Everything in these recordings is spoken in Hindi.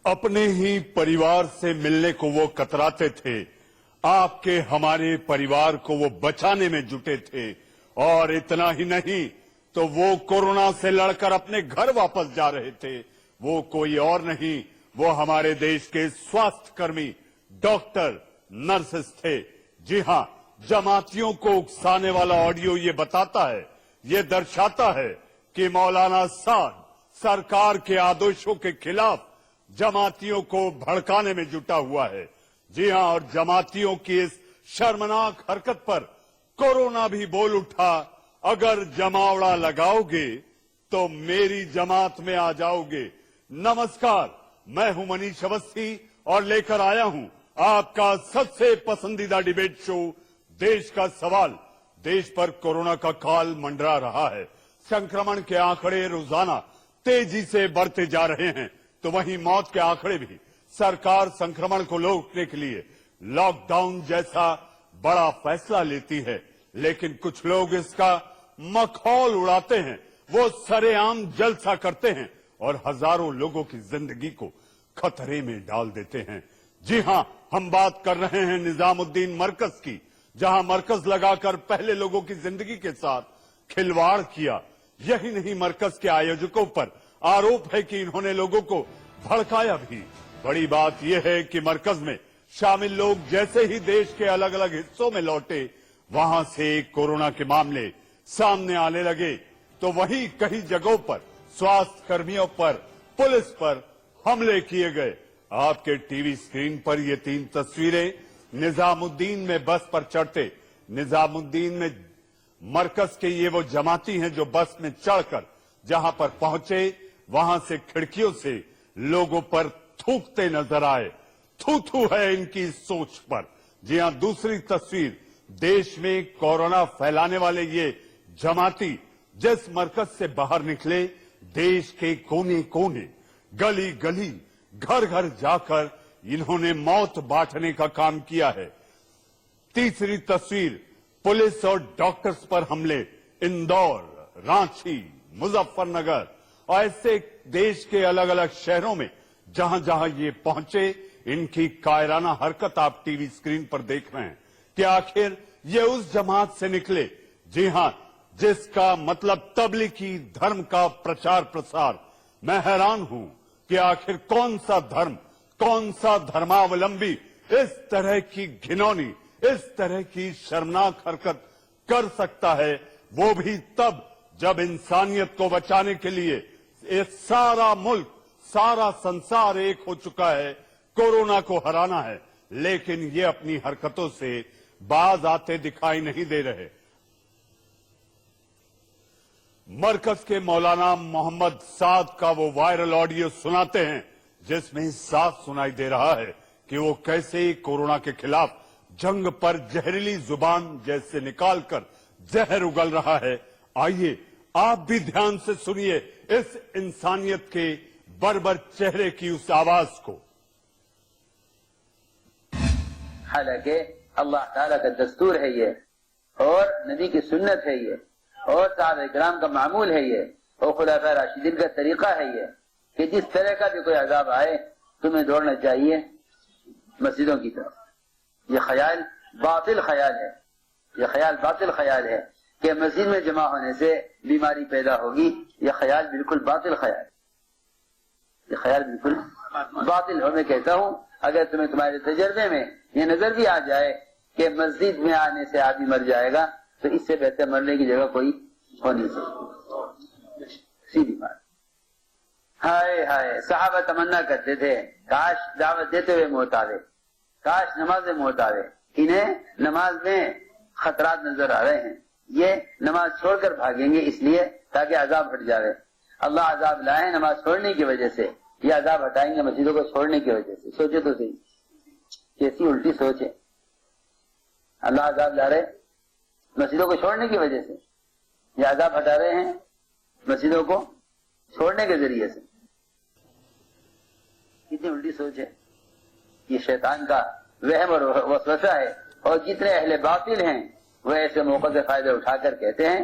अपने ही परिवार से मिलने को वो कतराते थे, आपके हमारे परिवार को वो बचाने में जुटे थे। और इतना ही नहीं तो वो कोरोना से लड़कर अपने घर वापस जा रहे थे। वो कोई और नहीं, वो हमारे देश के स्वास्थ्य कर्मी, डॉक्टर, नर्सेस थे। जी हां, जमातियों को उकसाने वाला ऑडियो ये बताता है, ये दर्शाता है कि मौलाना साद सरकार के आदेशों के खिलाफ जमातियों को भड़काने में जुटा हुआ है। जी हां, और जमातियों की इस शर्मनाक हरकत पर कोरोना भी बोल उठा, अगर जमावड़ा लगाओगे तो मेरी जमात में आ जाओगे। नमस्कार, मैं हूं मनीष अवस्थी और लेकर आया हूं आपका सबसे पसंदीदा डिबेट शो देश का सवाल। देश पर कोरोना का काल मंडरा रहा है। संक्रमण के आंकड़े रोजाना तेजी से बढ़ते जा रहे हैं, तो वहीं मौत के आंकड़े भी। सरकार संक्रमण को रोकने के लिए लॉकडाउन जैसा बड़ा फैसला लेती है, लेकिन कुछ लोग इसका मखौल उड़ाते हैं। वो सरेआम जलसा करते हैं और हजारों लोगों की जिंदगी को खतरे में डाल देते हैं। जी हां, हम बात कर रहे हैं निजामुद्दीन मरकज की, जहां मरकज लगाकर पहले लोगों की जिंदगी के साथ खिलवाड़ किया। यही नहीं, मरकज के आयोजकों पर आरोप है कि इन्होंने लोगों को भड़काया भी। बड़ी बात यह है कि मरकज में शामिल लोग जैसे ही देश के अलग अलग हिस्सों में लौटे, वहां से कोरोना के मामले सामने आने लगे, तो वहीं कई जगहों पर स्वास्थ्य कर्मियों पर, पुलिस पर हमले किए गए। आपके टीवी स्क्रीन पर ये 3 तस्वीरें निजामुद्दीन में बस पर चढ़ते, निजामुद्दीन में मरकज के ये वो जमाती हैं जो बस में चढ़कर जहां पर पहुंचे, वहां से खिड़कियों से लोगों पर थूकते नजर आए। थू है इनकी सोच पर। जी हां, दूसरी तस्वीर, देश में कोरोना फैलाने वाले ये जमाती जिस मरकज से बाहर निकले, देश के कोने कोने, गली गली, घर घर जाकर इन्होंने मौत बांटने का काम किया है। तीसरी तस्वीर, पुलिस और डॉक्टर्स पर हमले, इंदौर, रांची, मुजफ्फरनगर और ऐसे देश के अलग अलग शहरों में जहां जहां ये पहुंचे, इनकी कायराना हरकत आप टीवी स्क्रीन पर देख रहे हैं कि आखिर ये उस जमात से निकले, जी हां, जिसका मतलब तबलीगी धर्म का प्रचार प्रसार। मैं हैरान हूं कि आखिर कौन सा धर्म, कौन सा धर्मावलंबी इस तरह की घिनौनी, इस तरह की शर्मनाक हरकत कर सकता है, वो भी तब जब इंसानियत को बचाने के लिए एक सारा मुल्क, सारा संसार एक हो चुका है, कोरोना को हराना है। लेकिन ये अपनी हरकतों से बाज आते दिखाई नहीं दे रहे। मरकज के मौलाना मोहम्मद साद का वो वायरल ऑडियो सुनाते हैं, जिसमें साफ सुनाई दे रहा है कि वो कैसे कोरोना के खिलाफ जंग पर जहरीली जुबान जैसे निकालकर जहर उगल रहा है। आइए आप भी ध्यान से सुनिए इस इंसानियत के बर्बर चेहरे की उस आवाज को। हालांकि अल्लाह ताला का दस्तूर है ये, और नबी की सुन्नत है ये, और साहब इकराम का मामूल है ये, और खुलाफा राशिदीन का तरीका है ये कि जिस तरह का भी कोई अजाब आए, तुम्हें दौड़ना चाहिए मस्जिदों की तरफ। ये ख्याल बातिल ख्याल है, ये ख्याल बातिल ख्याल है कि मस्जिद में जमा होने से बीमारी पैदा होगी। ये ख्याल बिल्कुल बातिल ख्याल, ये ख्याल बिल्कुल बातिल हो। मैं कहता हूं, अगर तुम्हें तुम्हारे तजर्बे में ये नजर भी आ जाए कि मस्जिद में आने से आदमी मर जाएगा, तो इससे बेहतर मरने की जगह कोई हो नहीं सकती। सीधी बात। हाय हाय, सहाबा तमन्ना करते थे, काश दावत देते हुए मौत आवे, काश नमाज में मौत आवे। इन्हें नमाज में खतरात नजर आ रहे हैं, ये नमाज छोड़कर भागेंगे इसलिए ताकि अजाब हट जाए। अल्लाह अजाब लाए नमाज छोड़ने की वजह से, ये अजाब हटाएंगे मस्जिदों को छोड़ने की वजह से। सोचे तो सही, कैसी उल्टी सोच है। अल्लाह अजाब ला रहे मस्जिदों को छोड़ने की वजह से, ये अजाब हटा रहे हैं मस्जिदों को छोड़ने के जरिए से। कितनी उल्टी सोच है। ये शैतान का वहम और वसवसा है, और जितने अहले बातिल हैं वह ऐसे मौके से फायदा उठाकर कहते हैं।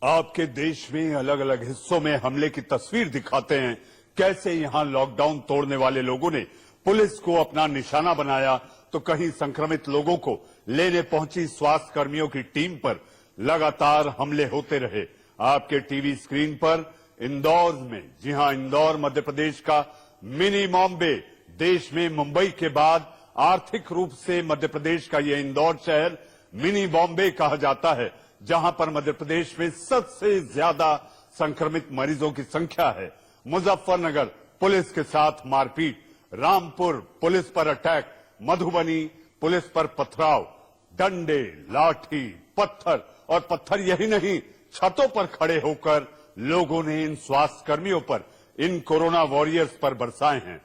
आपके देश में अलग अलग हिस्सों में हमले की तस्वीर दिखाते हैं कैसे यहां लॉकडाउन तोड़ने वाले लोगों ने पुलिस को अपना निशाना बनाया, तो कहीं संक्रमित लोगों को लेने पहुंची स्वास्थ्य कर्मियों की टीम पर लगातार हमले होते रहे। आपके टीवी स्क्रीन पर इंदौर में, जी हां, इंदौर मध्य प्रदेश का मिनी बॉम्बे, देश में मुंबई के बाद आर्थिक रूप से मध्य प्रदेश का यह इंदौर शहर मिनी बॉम्बे कहा जाता है, जहां पर मध्य प्रदेश में सबसे ज्यादा संक्रमित मरीजों की संख्या है। मुजफ्फरनगर पुलिस के साथ मारपीट, रामपुर पुलिस पर अटैक, मधुबनी पुलिस पर पथराव, डंडे, लाठी, पत्थर, और पत्थर यही नहीं, छतों पर खड़े होकर लोगों ने इन स्वास्थ्य कर्मियों पर, इन कोरोना वॉरियर्स पर बरसाए हैं।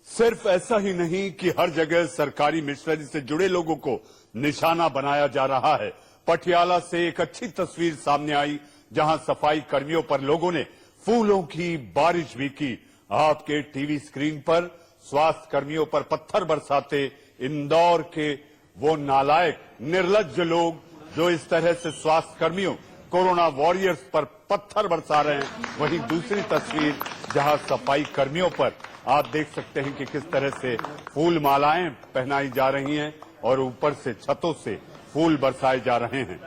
सिर्फ ऐसा ही नहीं कि हर जगह सरकारी मिशनरी से जुड़े लोगों को निशाना बनाया जा रहा है। पटियाला से एक अच्छी तस्वीर सामने आई, जहां सफाई कर्मियों पर लोगों ने फूलों की बारिश भी की। आपके टीवी स्क्रीन पर स्वास्थ्य कर्मियों पर पत्थर बरसाते इंदौर के वो नालायक, निर्लज्ज लोग जो इस तरह से स्वास्थ्य कर्मियों, कोरोना वॉरियर्स पर पत्थर बरसा रहे हैं। वहीं दूसरी तस्वीर जहां सफाई कर्मियों पर आप देख सकते हैं कि किस तरह से फूल मालाएं पहनाई जा रही हैं और ऊपर से छतों से फूल बरसाए जा रहे हैं।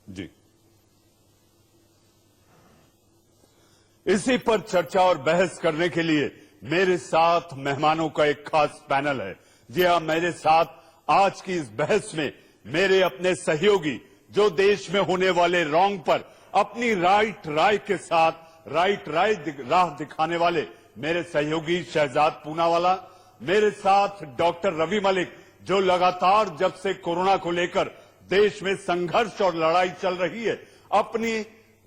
जी, इसी पर चर्चा और बहस करने के लिए मेरे साथ मेहमानों का एक खास पैनल है। जी हां, मेरे साथ आज की इस बहस में मेरे अपने सहयोगी, जो देश में होने वाले रॉन्ग पर अपनी राइट राय के साथ राह दिखाने वाले मेरे सहयोगी शहजाद पूनावाला, मेरे साथ डॉक्टर रवि मलिक, जो लगातार जब से कोरोना को लेकर देश में संघर्ष और लड़ाई चल रही है, अपनी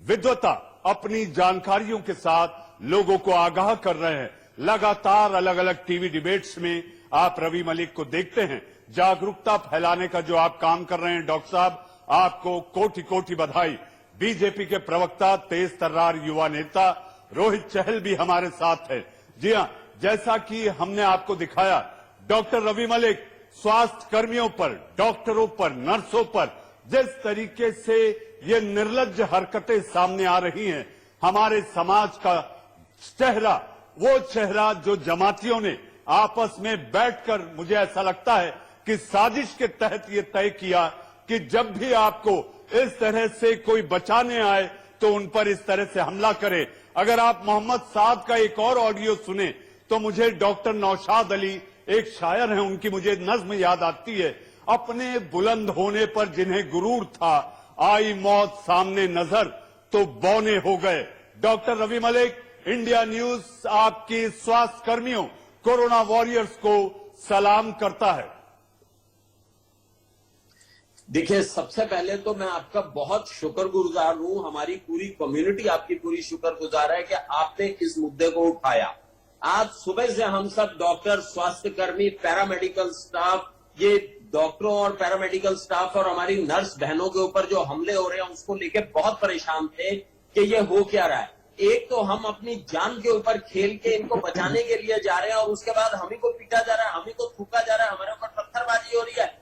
विद्वता, अपनी जानकारियों के साथ लोगों को आगाह कर रहे हैं। लगातार अलग अलग टीवी डिबेट्स में आप रवि मलिक को देखते हैं। जागरूकता फैलाने का जो आप काम कर रहे हैं डॉक्टर साहब, आपको कोटि कोटि बधाई। बीजेपी के प्रवक्ता, तेज तर्रार युवा नेता रोहित चहल भी हमारे साथ है। जी हां, जैसा कि हमने आपको दिखाया, डॉक्टर रवि मलिक स्वास्थ्य कर्मियों पर, डॉक्टरों पर, नर्सों पर जिस तरीके से ये निर्लज्ज हरकतें सामने आ रही हैं, हमारे समाज का चेहरा, वो चेहरा जो जमातियों ने आपस में बैठकर, मुझे ऐसा लगता है कि साजिश के तहत ये तय किया कि जब भी आपको इस तरह से कोई बचाने आए तो उन पर इस तरह से हमला करे। अगर आप मोहम्मद साद का एक और ऑडियो सुने तो मुझे डॉक्टर नौशाद अली, एक शायर हैं, उनकी मुझे नज्म याद आती है, अपने बुलंद होने पर जिन्हें गुरूर था, आई मौत सामने नजर तो बौने हो गए। Doctor Ravi Malik, India News आपकी स्वास्थ्य कर्मियों, कोरोना वॉरियर्स को सलाम करता है। देखिए, सबसे पहले तो मैं आपका बहुत शुक्रगुजार हूं, हमारी पूरी कम्युनिटी आपकी पूरी शुक्रगुजार है कि आपने इस मुद्दे को उठाया। आज सुबह से हम सब डॉक्टर, स्वास्थ्य कर्मी, पैरामेडिकल स्टाफ, ये डॉक्टरों और पैरामेडिकल स्टाफ और हमारी नर्स बहनों के ऊपर जो हमले हो रहे हैं उसको लेके बहुत परेशान थे कि ये हो क्या रहा है। एक तो हम अपनी जान के ऊपर खेल के इनको बचाने के लिए जा रहे हैं और उसके बाद हम ही को पीटा जा रहा है, हम ही को थूका जा रहा है, हमारे ऊपर पत्थरबाजी हो रही है,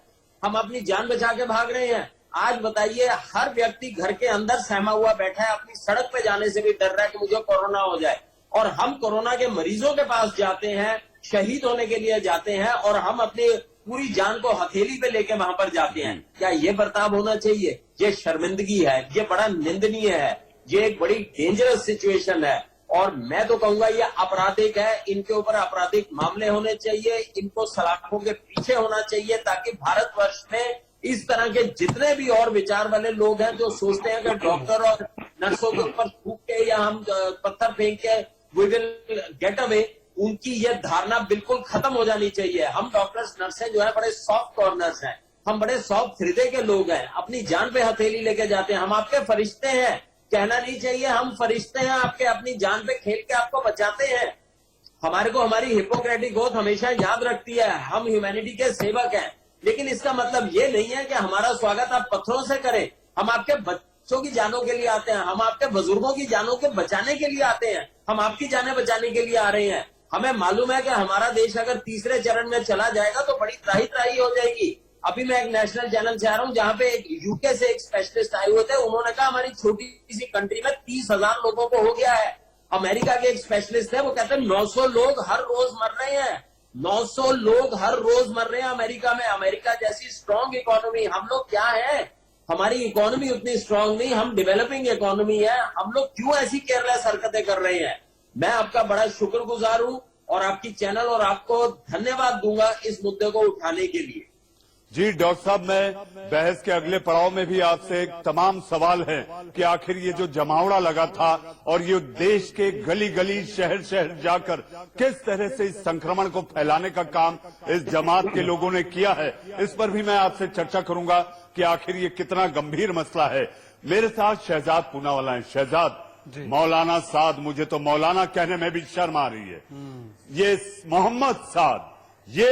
हम अपनी जान बचा के भाग रहे हैं। आज बताइए, हर व्यक्ति घर के अंदर सहमा हुआ बैठा है, अपनी सड़क पे जाने से भी डर रहा है कि मुझे कोरोना हो जाए, और हम कोरोना के मरीजों के पास जाते हैं, शहीद होने के लिए जाते हैं और हम अपनी पूरी जान को हथेली पे लेके वहां पर जाते हैं। क्या ये बर्ताव होना चाहिए? ये शर्मिंदगी है, ये बड़ा निंदनीय है, ये एक बड़ी डेंजरस सिचुएशन है और मैं तो कहूंगा ये आपराधिक है। इनके ऊपर आपराधिक मामले होने चाहिए, इनको सलाखों के पीछे होना चाहिए, ताकि भारतवर्ष में इस तरह के जितने भी और विचार वाले लोग हैं जो सोचते हैं कि डॉक्टर और नर्सों के ऊपर थूक के या हम पत्थर फेंक के वी विल गेट अवे, उनकी ये धारणा बिल्कुल खत्म हो जानी चाहिए। हम डॉक्टर्स, नर्सें जो है बड़े सॉफ्ट कॉर्नर्स हैं, हम बड़े सॉफ्ट हृदय के लोग हैं, अपनी जान पे हथेली लेके जाते हैं, हम आपके फरिश्ते हैं। कहना नहीं चाहिए हम फरिश्ते हैं आपके, अपनी जान पे खेल के आपको बचाते हैं। हमारे को हमारी हिपोक्रेटिक ओथ हमेशा याद रखती है, हम ह्यूमैनिटी के सेवक हैं, लेकिन इसका मतलब ये नहीं है कि हमारा स्वागत आप पत्थरों से करें। हम आपके बच्चों की जानों के लिए आते हैं, हम आपके बुजुर्गों की जानों के बचाने के लिए आते हैं, हम आपकी जानें बचाने के लिए आ रहे हैं। हमें मालूम है कि हमारा देश अगर तीसरे चरण में चला जाएगा तो बड़ी त्राही त्राही हो जाएगी। अभी मैं एक नेशनल चैनल से आ रहा हूं जहां पे एक यूके से एक स्पेशलिस्ट आए हुए थे, उन्होंने कहा हमारी छोटी सी कंट्री में 30,000 लोगों को हो गया है। अमेरिका के एक स्पेशलिस्ट है, वो कहते हैं 900 लोग हर रोज मर रहे हैं, 900 लोग हर रोज मर रहे हैं अमेरिका में। अमेरिका जैसी स्ट्रांग इकोनॉमी, हम लोग क्या है, हमारी इकोनॉमी उतनी स्ट्रांग नहीं, हम डेवलपिंग इकोनॉमी है, हम लोग क्यों ऐसी केयरलेस हरकतें कर रहे हैं। मैं आपका बड़ा शुक्रगुजार हूं और आपकी चैनल और आपको धन्यवाद दूंगा इस मुद्दे को उठाने के लिए। जी डॉक्टर साहब, मैं बहस के अगले पड़ाव में भी आपसे एक तमाम सवाल है कि आखिर ये जो जमावड़ा लगा था और ये देश के गली गली शहर शहर जाकर किस तरह से इस संक्रमण को फैलाने का काम इस जमात के लोगों ने किया है, इस पर भी मैं आपसे चर्चा करूंगा कि आखिर ये कितना गंभीर मसला है। मेरे साथ शहजाद पूनावाला है। शहजाद, मौलाना साद, मुझे तो मौलाना कहने में भी शर्म आ रही है। ये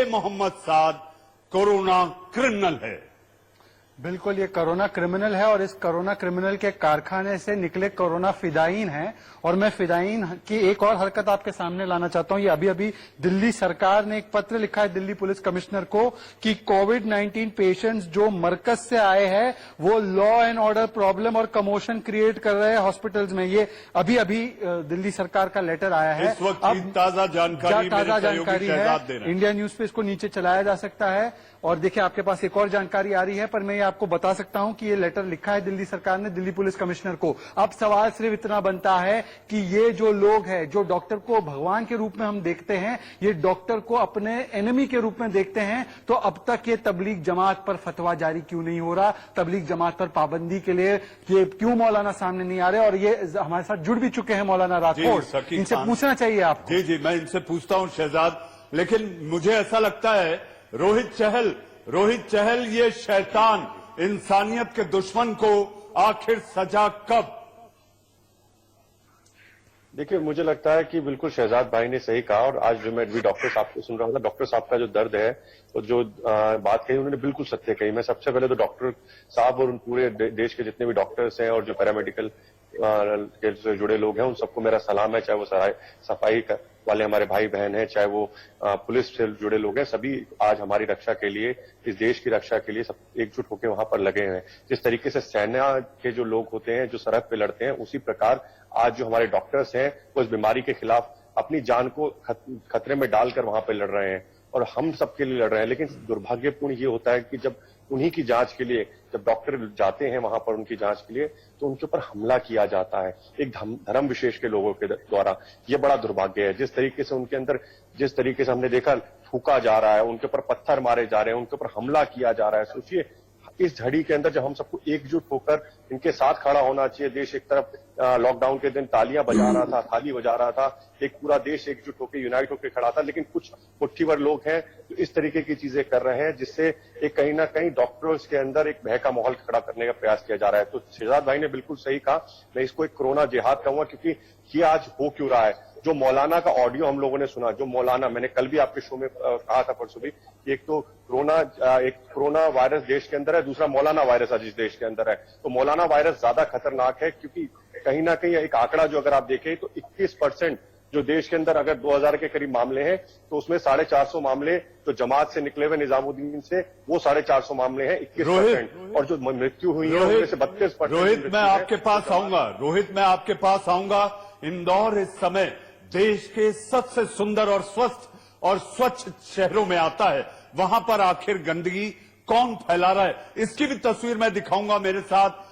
मोहम्मद साद कोरोना क्रिमिनल है। बिल्कुल, ये कोरोना क्रिमिनल है और इस कोरोना क्रिमिनल के कारखाने से निकले कोरोना फिदायीन हैं। और मैं फिदायीन की एक और हरकत आपके सामने लाना चाहता हूं। ये अभी अभी दिल्ली सरकार ने एक पत्र लिखा है दिल्ली पुलिस कमिश्नर को कि कोविड-19 पेशेंट्स जो मरकज से आए हैं वो लॉ एंड ऑर्डर प्रॉब्लम और कमोशन क्रिएट कर रहे हैं हॉस्पिटल्स में। ये अभी अभी दिल्ली सरकार का लेटर आया है। इस वक्त की ताजा जानकारी है, इंडिया न्यूज पे इसको नीचे चलाया जा सकता है। और देखिए, आपके पास एक और जानकारी आ रही है, पर मैं ये आपको बता सकता हूं कि ये लेटर लिखा है दिल्ली सरकार ने दिल्ली पुलिस कमिश्नर को। अब सवाल सिर्फ इतना बनता है कि ये जो लोग हैं, जो डॉक्टर को भगवान के रूप में हम देखते हैं, ये डॉक्टर को अपने एनिमी के रूप में देखते हैं, तो अब तक ये तबलीग जमात पर फतवा जारी क्यों नहीं हो रहा, तबलीग जमात पर पाबंदी के लिए ये क्यों मौलाना सामने नहीं आ रहे। और ये हमारे साथ जुड़ भी चुके हैं मौलाना राठौड़, इनसे पूछना चाहिए आपको। जी, मैं इनसे पूछता हूं शहजाद, लेकिन मुझे ऐसा लगता है रोहित चहल ये शैतान, इंसानियत के दुश्मन को आखिर सजा कब? देखिए, मुझे लगता है कि बिल्कुल शहजाद भाई ने सही कहा। और आज जो मैं भी डॉक्टर साहब को सुन रहा था, डॉक्टर साहब का जो दर्द है और जो बात कही उन्होंने बिल्कुल सत्य कही। मैं सबसे पहले तो डॉक्टर साहब और उन पूरे देश के जितने भी डॉक्टर्स हैं और जो पैरामेडिकल के से जुड़े लोग हैं, उन सबको मेरा सलाम है। चाहे वो सफाई वाले हमारे भाई बहन हैं, चाहे वो पुलिस से जुड़े लोग हैं, सभी आज हमारी रक्षा के लिए, इस देश की रक्षा के लिए सब एकजुट होकर वहां पर लगे हैं। जिस तरीके से सेना के जो लोग होते हैं जो सरहद पे लड़ते हैं, उसी प्रकार आज जो हमारे डॉक्टर्स हैं वो इस बीमारी के खिलाफ अपनी जान को खतरे में डालकर वहां पर लड़ रहे हैं और हम सबके लिए लड़ रहे हैं। लेकिन दुर्भाग्यपूर्ण ये होता है कि जब उन्हीं की जांच के लिए जब डॉक्टर जाते हैं वहां पर उनकी जांच के लिए, तो उनके ऊपर हमला किया जाता है एक धर्म विशेष के लोगों के द्वारा। ये बड़ा दुर्भाग्य है। जिस तरीके से उनके अंदर, जिस तरीके से हमने देखा थूका जा रहा है, उनके ऊपर पत्थर मारे जा रहे हैं, उनके ऊपर हमला किया जा रहा है। सोचिए, इस घड़ी के अंदर जब हम सबको एकजुट होकर इनके साथ खड़ा होना चाहिए। देश एक तरफ लॉकडाउन के दिन तालियां बजा रहा था, थाली बजा रहा था, एक पूरा देश एकजुट होकर यूनाइट होकर खड़ा था। लेकिन कुछ मुट्ठीभर लोग हैं जो इस तरीके की चीजें कर रहे हैं, जिससे एक कहीं ना कहीं डॉक्टर्स के अंदर एक भय का माहौल खड़ा करने का प्रयास किया जा रहा है। तो शहजाद भाई ने बिल्कुल सही कहा। मैं इसको एक कोरोना जिहाद कहूंगा, क्योंकि ये आज हो क्यों रहा है। जो मौलाना का ऑडियो हम लोगों ने सुना, जो मौलाना, मैंने कल भी आपके शो में कहा था, परसों भी, एक तो कोरोना वायरस देश के अंदर है, दूसरा मौलाना वायरस आज इस देश के अंदर है। तो मौलाना वायरस ज्यादा खतरनाक है, क्योंकि कहीं ना कहीं एक आंकड़ा जो अगर आप देखें तो 21% जो देश के अंदर अगर 2000 के करीब मामले हैं, तो उसमें 450 मामले जो जमात से निकले हुए निजामुद्दीन से, वो 450 मामले हैं, 21%। और जो मृत्यु हुई है उनमें से 32%। रोहित, मैं आपके पास आऊंगा। इंदौर इस समय देश के सबसे सुंदर और स्वस्थ और स्वच्छ शहरों में आता है। वहां पर आखिर गंदगी कौन फैला रहा है, इसकी भी तस्वीर मैं दिखाऊंगा। मेरे साथ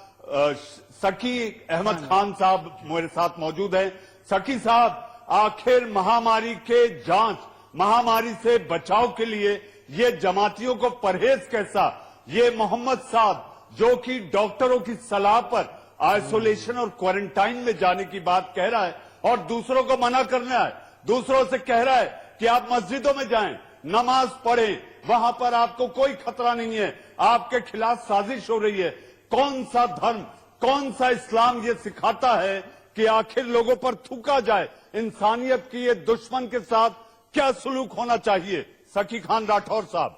सकी अहमद खान साहब मेरे साथ मौजूद हैं। सकी साहब, आखिर महामारी के जांच, महामारी से बचाव के लिए ये जमातियों को परहेज कैसा? ये मोहम्मद साद जो कि डॉक्टरों की सलाह पर आइसोलेशन और क्वारंटाइन में जाने की बात कह रहा है और दूसरों को मना करना है, दूसरों से कह रहा है कि आप मस्जिदों में जाएं, नमाज पढ़ें, वहां पर आपको कोई खतरा नहीं है, आपके खिलाफ साजिश हो रही है। कौन सा धर्म, कौन सा इस्लाम ये सिखाता है कि आखिर लोगों पर थूका जाए? इंसानियत की ये दुश्मन के साथ क्या सलूक होना चाहिए? सकी खान राठौर साहब,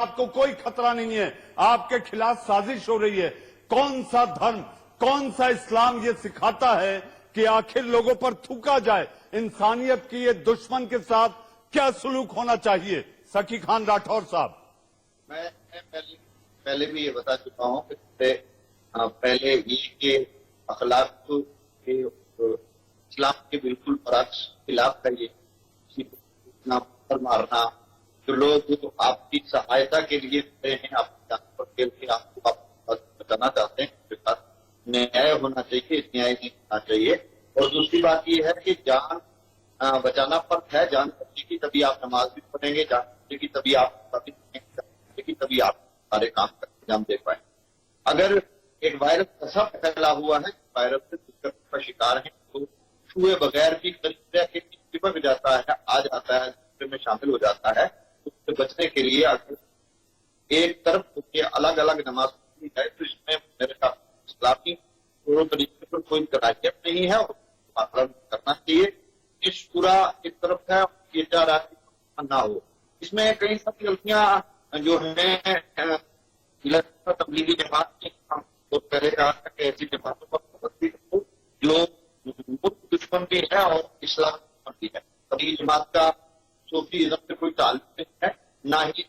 आपको कोई खतरा नहीं है, आपके खिलाफ साजिश हो रही है। कौन सा धर्म, कौन सा इस्लाम ये सिखाता है कि आखिर लोगों पर थूका जाए, इंसानियत की ये दुश्मन के साथ क्या सलूक होना चाहिए? सकी खान राठौर साहब। मैं पहले भी ये बता चुका हूँ कि पहले ये के अखलाक के इस्लाम के बिल्कुल बरक्स खिलाफ है ये पर मारना। जो लोग आपकी सहायता के लिए खड़े हैं, आपकी जानवर के लिए आपको बचाना चाहते हैं, न्याय होना चाहिए, न्याय नहीं होना चाहिए। और दूसरी बात ये है कि जान बचाना फर्ज है। जान बचेगी तभी आप नमाज भी पढ़ेंगे, जान बचेगी तभी आप तभी आप सारे काम अंजाम दे पाए। अगर एक वायरस ऐसा फैला हुआ है, वायरस से दुष्कर्म का शिकार है, तो छुए बगैर भी करीब के चिपक जाता है, आ जाता है, दूसरे में शामिल हो जाता है। उससे बचने के लिए अगर एक तरफ अलग अलग नमाज पढ़नी है तो इसमें मेरे इस्लामी तरीके पर कोई कराहियत नहीं है और पालन करना चाहिए। इस पूरा एक तरफ है ये जा रहा है ना हो। इसमें कई सारी गलतियां जो है तबलीगी जमात ने तो पहले कहा था कि ऐसी जमातों पर जो दुश्मन भी है और इस्लाम दुश्मन भी है। तबलीगी जमात का सूफीज़्म से कोई ताल्लुक नहीं है, ना ही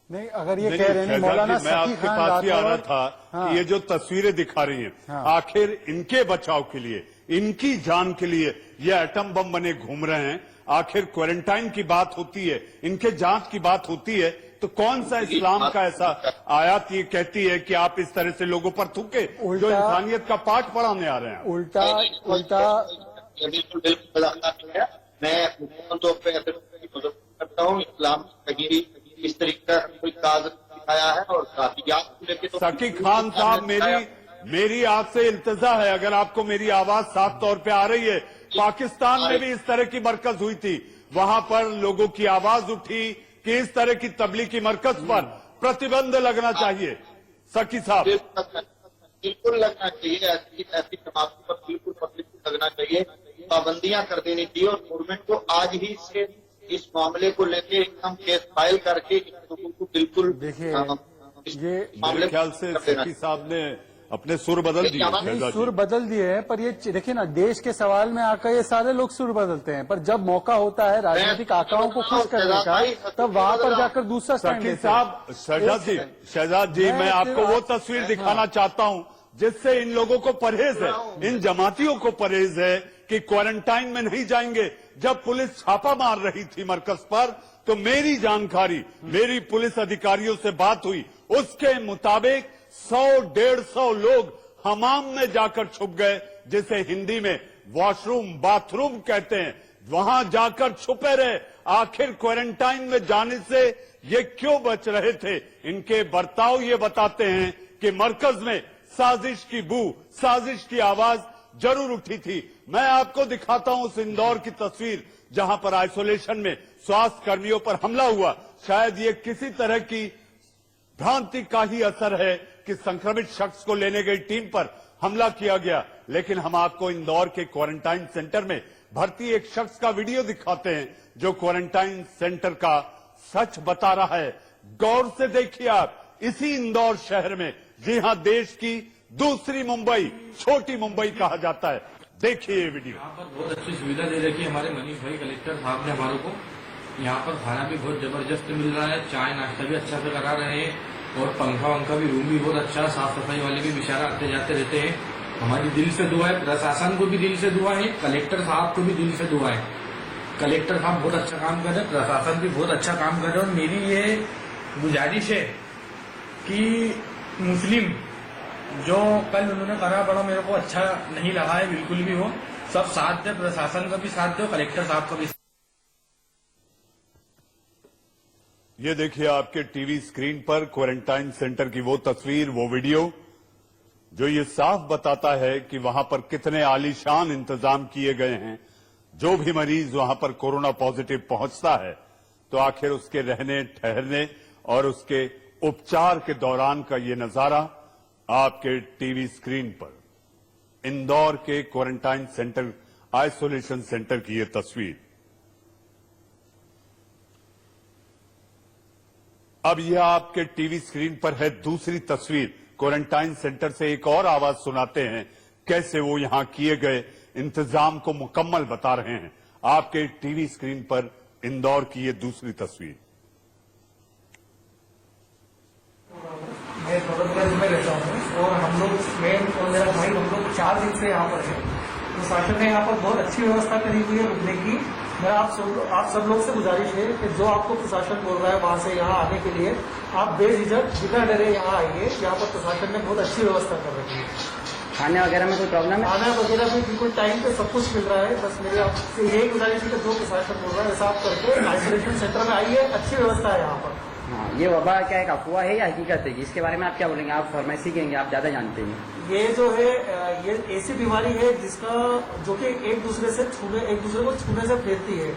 नहीं। अगर ये कह रहे हैं मौलाना मैं आपके पास ही आ रहा था कि ये जो तस्वीरें दिखा रही हैं, आखिर इनके बचाव के लिए, इनकी जान के लिए ये एटम बम बने घूम रहे हैं। आखिर क्वारंटाइन की बात होती है, इनके जांच की बात होती है, तो कौन सा इस्लाम का ऐसा आयत ये कहती है कि आप इस तरह से लोगों पर थूके जो इंसानियत का पाठ पढ़ाने आ रहे हैं? उल्टा बिल्कुल मैं तो करता हूँ। इस्लाम कहीं इस तरीके का कोई काज दिखाया है और काफियात को लेकर तो सकी खान साहब, मेरी आपसे इल्तिजा है, अगर आपको मेरी आवाज साफ तौर पे आ रही है, पाकिस्तान में भी इस तरह की मरकज हुई थी, वहां पर लोगों की आवाज उठी कि इस तरह की तबलीगी मरकज पर प्रतिबंध लगना चाहिए। सकी साहब, बिल्कुल लगना चाहिए, ऐसी जमातों पर बिल्कुल प्रतिबंध लगना चाहिए, पाबंदियां कर देनी चाहिए। और गवर्नमेंट को आज ही से इस मामले को लेके एकदम केस फाइल करके लोगों को बिल्कुल देखिए, ये मेरे ख्याल से सकी साहब ने अपने सुर बदल दिए। नहीं, सुर बदल दिए हैं, पर ये देखिए ना, देश के सवाल में आकर ये सारे लोग सुर बदलते हैं, पर जब मौका होता है राजनीतिक आकाओं को खुश करने का, तब वहां पर जाकर दूसरा स्टैंड सकी लेते हैं। साहब, शहजाद जी, मैं आपको वो तस्वीर दिखाना चाहता हूं जिससे इन लोगों को परहेज है, इन जमातियों को परहेज है कि क्वारंटाइन में नहीं जाएंगे। जब पुलिस छापा मार रही थी मरकज पर, तो मेरी जानकारी, मेरी पुलिस अधिकारियों से बात हुई, उसके मुताबिक 100-150 लोग हमाम में जाकर छुप गए, जिसे हिंदी में वॉशरूम बाथरूम कहते हैं, वहां जाकर छुपे रहे। आखिर क्वारंटाइन में जाने से ये क्यों बच रहे थे? इनके बर्ताव ये बताते हैं कि मरकज में साजिश की बू, साजिश की आवाज जरूर उठी थी। मैं आपको दिखाता हूं उस इंदौर की तस्वीर जहां पर आइसोलेशन में स्वास्थ्य कर्मियों पर हमला हुआ। शायद ये किसी तरह की भ्रांति का ही असर है कि संक्रमित शख्स को लेने गई टीम पर हमला किया गया, लेकिन हम आपको इंदौर के क्वारंटाइन सेंटर में भर्ती एक शख्स का वीडियो दिखाते हैं जो क्वारंटाइन सेंटर का सच बता रहा है। गौर से देखिए आप, इसी इंदौर शहर में, जी हां, देश की दूसरी मुंबई, छोटी मुंबई कहा जाता है। देखिए ये वीडियो। यहाँ पर बहुत अच्छी सुविधा दे रखी है हमारे मनीष भाई कलेक्टर साहब ने हमारे को। यहाँ पर खाना भी बहुत जबरदस्त मिल रहा है, चाय नाश्ता भी अच्छा से करा रहे हैं और पंखा वंखा भी, रूम भी बहुत अच्छा, साफ सफाई वाले भी बेचारा आते जाते रहते हैं। हमारी दिल से दुआ है, प्रशासन को भी दिल से दुआ है, कलेक्टर साहब को भी दिल से दुआ है। कलेक्टर साहब बहुत अच्छा काम कर रहे हैं, प्रशासन भी बहुत अच्छा काम कर रहे हैं। और मेरी ये गुजारिश है कि मुस्लिम जो कल उन्होंने करा, बड़ा मेरे को अच्छा नहीं लगा है बिल्कुल भी। हो सब साथ दे, प्रशासन का भी साथ दो, कलेक्टर साहब का भी। ये देखिए आपके टीवी स्क्रीन पर क्वारंटाइन सेंटर की वो तस्वीर, वो वीडियो, जो ये साफ बताता है कि वहां पर कितने आलीशान इंतजाम किए गए हैं। जो भी मरीज वहां पर कोरोना पॉजिटिव पहुंचता है, तो आखिर उसके रहने, ठहरने और उसके उपचार के दौरान का ये नजारा आपके टीवी स्क्रीन पर। इंदौर के क्वारंटाइन सेंटर, आइसोलेशन सेंटर की ये तस्वीर। अब यह आपके टीवी स्क्रीन पर है दूसरी तस्वीर। क्वारंटाइन सेंटर से एक और आवाज सुनाते हैं, कैसे वो यहां किए गए इंतजाम को मुकम्मल बता रहे हैं। आपके टीवी स्क्रीन पर इंदौर की ये दूसरी तस्वीर। मैं दौलतगंज में रहता हूँ और हम लोग, मैं और मेरा भाई, हम लोग 4 दिन से यहाँ पर हैं। प्रशासन ने यहाँ पर बहुत अच्छी व्यवस्था करी हुई है रुकने की। मेरा आप सब लोग से गुजारिश है कि जो आपको प्रशासन बोल रहा है वहाँ से यहाँ आने के लिए आप बेझिझक बिना डरे यहाँ आइए। यहाँ पर प्रशासन ने बहुत अच्छी व्यवस्था कर रखी है। खाने वगैरह में कोई प्रॉब्लम है? खाना वगैरह भी बिल्कुल टाइम पे सब कुछ मिल रहा है। बस मेरी आपसे यही गुजारिश है कि जो प्रशासन बोल रहा है ऐसा आप करके आइसोलेशन सेंटर में आइए। अच्छी व्यवस्था है यहाँ पर। हाँ, ये वबा क्या एक अफवाह है या हकीकत है? इसके बारे में आप क्या बोलेंगे? आप फार्मेसी कहेंगे, आप ज्यादा जानते हैं। ये जो है ये ऐसी बीमारी है जिसका जो कि एक दूसरे को छूने से फैलती है।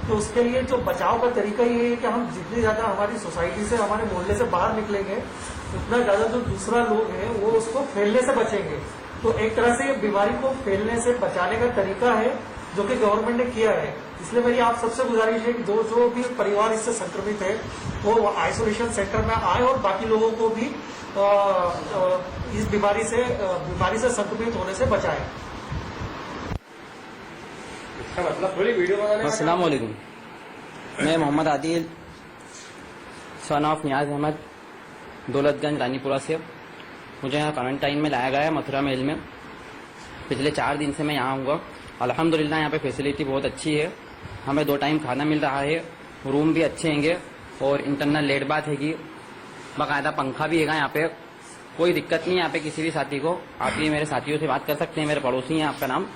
तो उसके लिए जो बचाव का तरीका ये है कि हम जितनी ज्यादा हमारी सोसाइटी से, हमारे मोहल्ले से बाहर निकलेंगे उतना ज्यादा जो दूसरा लोग हैं वो उसको फैलने से बचेंगे। तो एक तरह से ये बीमारी को फैलने से बचाने का तरीका है जो कि गवर्नमेंट ने किया है। इसलिए मेरी आप सबसे गुजारिश है कि जो भी परिवार इससे संक्रमित है वो आइसोलेशन सेंटर में आए और बाकी लोगों को भी इस बीमारी से संक्रमित होने से बचाएं। अस्सलाम वालेकुम। मैं मोहम्मद आदिल सन ऑफ नियाज अहमद, दौलतगंज रानीपुरा से। मुझे यहाँ क्वारंटाइन में लाया गया है मथुरा महल में। पिछले 4 दिन से मैं यहाँ हूँ। अल्हम्दुलिल्लाह यहाँ पे फैसिलिटी बहुत अच्छी है। हमें 2 टाइम खाना मिल रहा है, रूम भी अच्छे हैंगे और इंटरनल लेट बात हैगी, बाकायदा पंखा भी हैगा यहाँ पे। कोई दिक्कत नहीं है यहाँ पे किसी भी साथी को। आप भी मेरे साथियों से बात कर सकते हैं। मेरे पड़ोसी हैं। आपका नाम?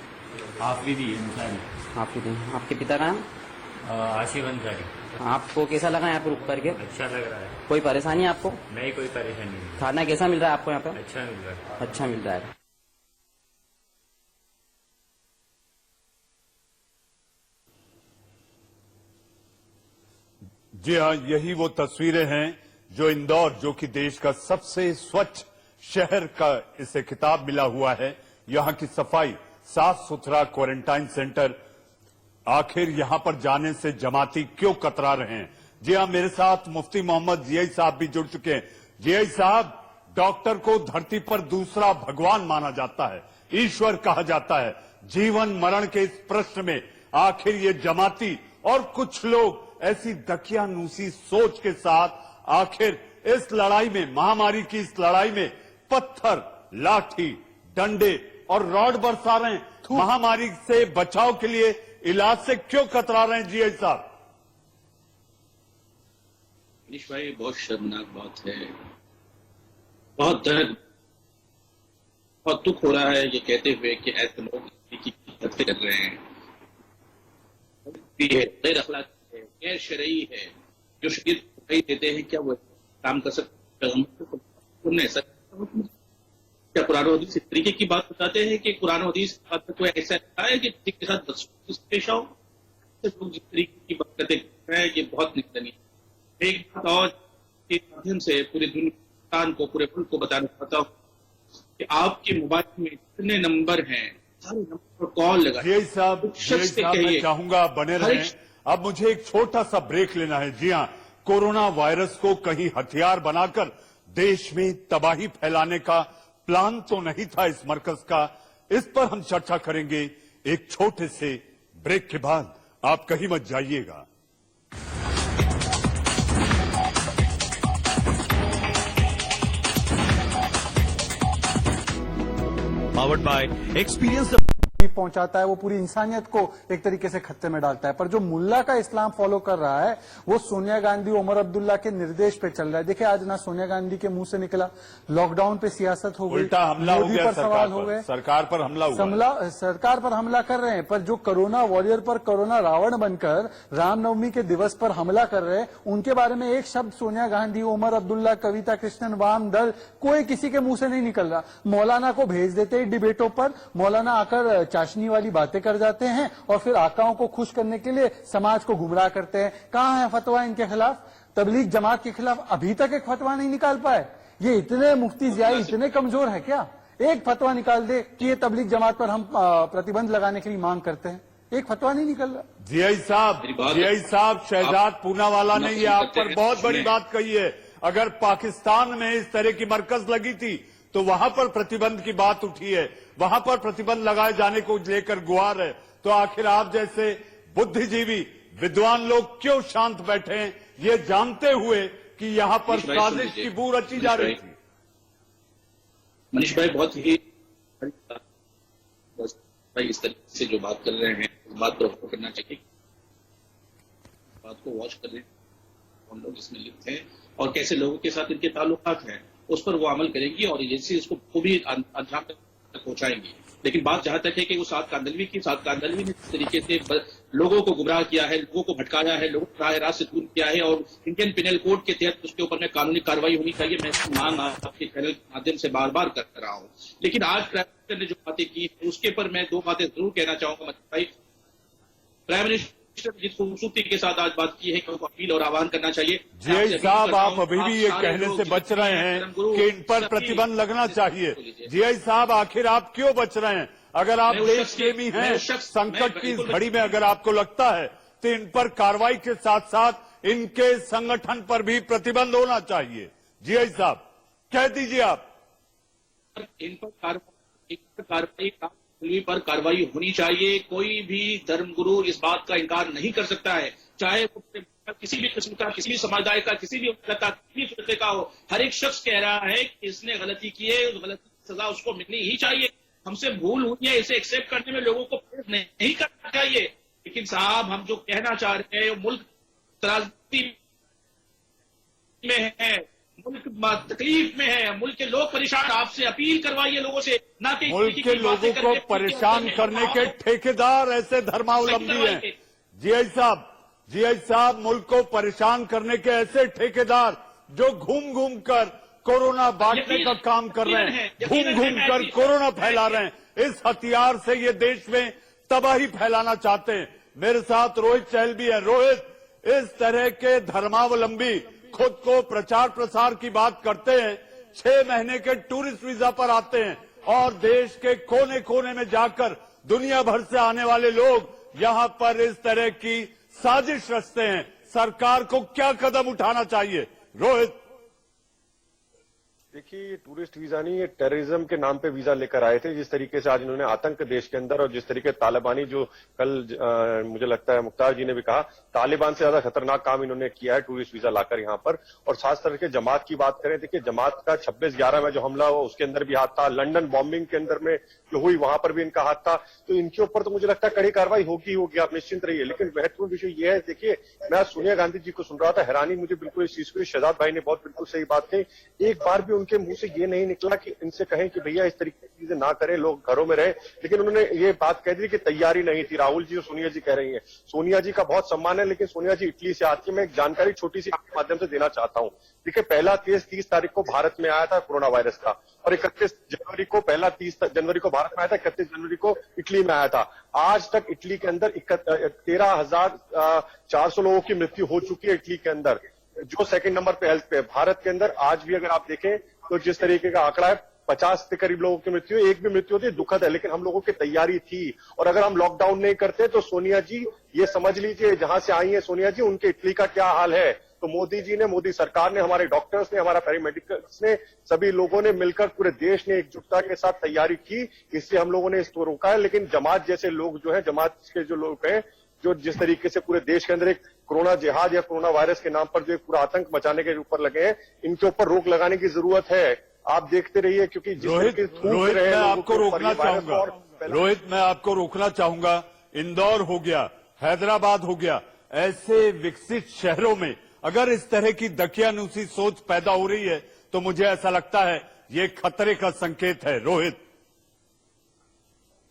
आफरीदी। आपके पिता का नाम? आशिफ अंसारी। आपको कैसा लगा यहाँ पे रुक करके? अच्छा लग रहा है। कोई परेशानी है आपको? नहीं, कोई परेशानी नहीं। खाना कैसा मिल रहा है आपको यहाँ पे? अच्छा मिल रहा है। अच्छा मिल रहा है। जी हाँ, यही वो तस्वीरें हैं जो इंदौर, जो कि देश का सबसे स्वच्छ शहर का इसे खिताब मिला हुआ है। यहाँ की सफाई, साफ सुथरा क्वारंटाइन सेंटर। आखिर यहाँ पर जाने से जमाती क्यों कतरा रहे हैं? जी हाँ, मेरे साथ मुफ्ती मोहम्मद जियाई साहब भी जुड़ चुके हैं। जियाई साहब, डॉक्टर को धरती पर दूसरा भगवान माना जाता है, ईश्वर कहा जाता है। जीवन मरण के इस प्रश्न में आखिर ये जमाती और कुछ लोग ऐसी दकियानूसी सोच के साथ आखिर इस लड़ाई में, महामारी की इस लड़ाई में पत्थर, लाठी, डंडे और रॉड बरसा रहे हैं। महामारी से बचाव के लिए इलाज से क्यों कतरा रहे हैं? जी साहब। मनीष भाई, बहुत शर्मनाक बात है। बहुत दर्द, बहुत दुख हो रहा है ये कहते हुए कि ऐसे लोग की हत्या कर रहे हैं। गैर अखलाकी है, गैर शरई है। जो शरीर दिखाई देते हैं क्या वो काम कर सकते? ऐसा क्या कुरान हदीस इस तरीके की बात बताते हैं कि कुरान हदीस कोई ऐसा है कि किसी के साथ बदसलूकी पेश आओ? लोग जिस तरीके की बात करते हैं ये बहुत निंदनीय है। एक बात और के माध्यम से पूरे दुनिया को, पूरे मुल्क को बताना चाहता हूँ कि आपके मोबाइल में कितने नंबर हैं, सारे नंबर पर कॉल लगा। जी साहब, मैं चाहूंगा बने रहें। अब मुझे एक छोटा सा ब्रेक लेना है। जी हाँ, कोरोना वायरस को कहीं हथियार बनाकर देश में तबाही फैलाने का प्लान तो नहीं था इस मरकज का। इस पर हम चर्चा करेंगे एक छोटे से ब्रेक के बाद। आप कहीं मत जाइएगा। Powered by Experience पहुंचाता है, वो पूरी इंसानियत को एक तरीके से खतरे में डालता है। पर जो मुल्ला का इस्लाम फॉलो कर रहा है वो सोनिया गांधी, उमर अब्दुल्ला के निर्देश पे चल रहा है। देखिए, आज ना सोनिया गांधी के मुंह से निकला लॉकडाउन पे सियासत हो गई, उल्टा हमला हो गया, सवाल हो गए, सरकार पर हमला हुआ। सरकार पर हमला कर रहे हैं। पर जो कोरोना वॉरियर पर कोरोना रावण बनकर रामनवमी के दिवस पर हमला कर रहे हैं, उनके बारे में एक शब्द सोनिया गांधी, उमर अब्दुल्ला, कविता कृष्णन, वाम दल, कोई किसी के मुंह से नहीं निकल रहा। मौलाना को भेज देते हैं डिबेटों पर, मौलाना आकर चाशनी वाली बातें कर जाते हैं और फिर आकाओं को खुश करने के लिए समाज को गुमराह करते हैं। कहां है फतवा इनके खिलाफ? तबलीग जमात के खिलाफ अभी तक एक फतवा नहीं निकाल पाए। ये इतने मुफ्ती जियाई इतने कमजोर है क्या? एक फतवा निकाल दे कि ये तबलीग जमात पर हम प्रतिबंध लगाने के लिए मांग करते हैं, एक फतवा नहीं निकल रहा। जियाई साहब, शहजाद पूनावाला ने ये आप पर बहुत बड़ी बात कही है। अगर पाकिस्तान में इस तरह की मरकज लगी थी तो वहां पर प्रतिबंध की बात उठी है, वहां पर प्रतिबंध लगाए जाने को लेकर गुहार है। तो आखिर आप जैसे बुद्धिजीवी विद्वान लोग क्यों शांत बैठे हैं, ये जानते हुए कि यहां पर साजिश की बू रची जा रही थी? मनीष भाई बहुत ही भाई इस तरीके से जो बात कर रहे हैं इस बात पर गौर करना चाहिए, बात को वॉच कर रहे हैं कौन लोग इसमें लिप्त हैं और कैसे लोगों के साथ इनके ताल्लुकात हैं, उस पर वो अमल करेंगी और एजेंसी इसको भी अंजाम तक पहुंचाएंगी। लेकिन बात जहां तक है कि वो सात कांदलवी ने जिस तरीके से लोगों को गुमराह किया है, लोगों को भटकाया है, लोगों को राह रास्त से दूर किया है और इंडियन पिनल कोड के तहत उसके ऊपर में कानूनी कार्रवाई होनी चाहिए। मैं इसकी मांग आपके चैनल के माध्यम से बार बार कर रहा हूं। लेकिन आज प्राइम मिनिस्टर ने जो बातें की उसके पर मैं दो बातें जरूर कहना चाहूंगा भाई। प्राइम मिनिस्टर जिस खूबसूरती के साथ आज बात की है कि उनको अपील और आह्वान करना चाहिए। जी साहब, आप अभी भी ये कहने से बच रहे हैं कि इन पर प्रतिबंध लगना चाहिए। जी साहब, आखिर आप क्यों बच रहे हैं? अगर आप देश प्रेमी हैं, संकट की इस घड़ी में अगर आपको लगता है तो इन पर कार्रवाई के साथ साथ इनके संगठन पर भी प्रतिबंध होना चाहिए। जी साहब, कह दीजिए आप। इन पर कार्रवाई होनी चाहिए। कोई भी धर्मगुरु इस बात का इनकार नहीं कर सकता है, चाहे वो किसी भी किस्म का, किसी भी समुदाय का, किसी भी उम्र का, किसी भी फिरके का हो। हर एक शख्स कह रहा है कि इसने गलती की है, उस गलती की सजा उसको मिलनी ही चाहिए। हमसे भूल हुई है, इसे एक्सेप्ट करने में लोगों को प्रेस नहीं करना चाहिए। लेकिन साहब, हम जो कहना चाह रहे हैं, मुल्क त्रासदी में है, मुल्क तकलीफ में है, मुल्क के लोग परेशान। आपसे अपील करवाइए लोगों से, ना कि मुल्क के लोगों को परेशान करने के ठेकेदार ऐसे धर्मावलंबी हैं। जी साहब, मुल्क को परेशान करने के ऐसे ठेकेदार जो घूम घूम कर कोरोना बांटने का काम कर रहे हैं, घूम घूम कर कोरोना फैला रहे हैं। इस हथियार से ये देश में तबाही फैलाना चाहते हैं। मेरे साथ रोहित चहल भी है। रोहित, इस तरह के धर्मावलंबी खुद को प्रचार प्रसार की बात करते हैं, 6 महीने के टूरिस्ट वीजा पर आते हैं और देश के कोने कोने में जाकर दुनिया भर से आने वाले लोग यहां पर इस तरह की साजिश रचते हैं। सरकार को क्या कदम उठाना चाहिए? रोहित, देखिए, ये टूरिस्ट वीजा नहीं, ये टेररिज्म के नाम पे वीजा लेकर आए थे। जिस तरीके से आज इन्होंने आतंक देश के अंदर, और जिस तरीके तालिबानी, जो कल मुझे लगता है मुख्तार जी ने भी कहा, तालिबान से ज्यादा खतरनाक काम इन्होंने किया है टूरिस्ट वीजा लाकर यहाँ पर। और खास करके जमात की बात करें, देखिए जमात का 26/11 में जो हमला हुआ उसके अंदर भी हाथ था, लंदन बॉम्बिंग के अंदर में जो हुई वहां पर भी इनका हाथ था। तो इनके ऊपर तो मुझे लगता है कड़ी कार्रवाई होगी, आप निश्चिंत रहिए। लेकिन महत्वपूर्ण विषय यह है, देखिए मैं आज सोनिया गांधी जी को सुन रहा था, हैरानी मुझे बिल्कुल इस चीज को, शहजाद भाई ने बहुत बिल्कुल सही बात कही। एक बार भी उनके मुंह से ये नहीं निकला कि इनसे कहें कि भैया इस तरीके की चीजें ना करें, लोग घरों में रहे। लेकिन उन्होंने ये बात कह दी कि तैयारी नहीं थी। राहुल जी और सोनिया जी कह रही हैं, सोनिया जी का बहुत सम्मान है, लेकिन सोनिया जी इटली से आती है। मैं एक जानकारी छोटी सी आपके माध्यम से देना चाहता हूं। देखिए, पहला केस 30 तारीख को भारत में आया था कोरोना वायरस का, और 31 जनवरी को, पहला 30 जनवरी को भारत में आया था, 31 जनवरी को इटली में आया था। आज तक इटली के अंदर 13,400 लोगों की मृत्यु हो चुकी है इटली के अंदर, जो सेकंड नंबर पे हेल्थ पे। भारत के अंदर आज भी अगर आप देखें तो जिस तरीके का आंकड़ा है, 50 के करीब लोगों की मृत्यु, एक भी मृत्यु होती है दुखद है, लेकिन हम लोगों की तैयारी थी। और अगर हम लॉकडाउन नहीं करते तो सोनिया जी, ये समझ लीजिए जहां से आई है सोनिया जी, उनके इटली का क्या हाल है। तो मोदी जी ने, मोदी सरकार ने, हमारे डॉक्टर्स ने, हमारा पैरामेडिकल्स ने, सभी लोगों ने मिलकर, पूरे देश ने एकजुटता के साथ तैयारी की, इसलिए हम लोगों ने इसको रोका है। लेकिन जमात जैसे लोग जो है, जमात के जो लोग हैं, जो जिस तरीके से पूरे देश के अंदर एक कोरोना जिहाद या कोरोना वायरस के नाम पर जो एक पूरा आतंक मचाने के ऊपर लगे हैं, इनके ऊपर रोक लगाने की जरूरत है। आप देखते रहिए, क्योंकि रोहित, मैं आपको रोकना चाहूंगा। रोहित, मैं आपको रोकना चाहूंगा। इंदौर हो गया, हैदराबाद हो गया, ऐसे विकसित शहरों में अगर इस तरह की दकियानूसी सोच पैदा हो रही है तो मुझे ऐसा लगता है ये खतरे का संकेत है। रोहित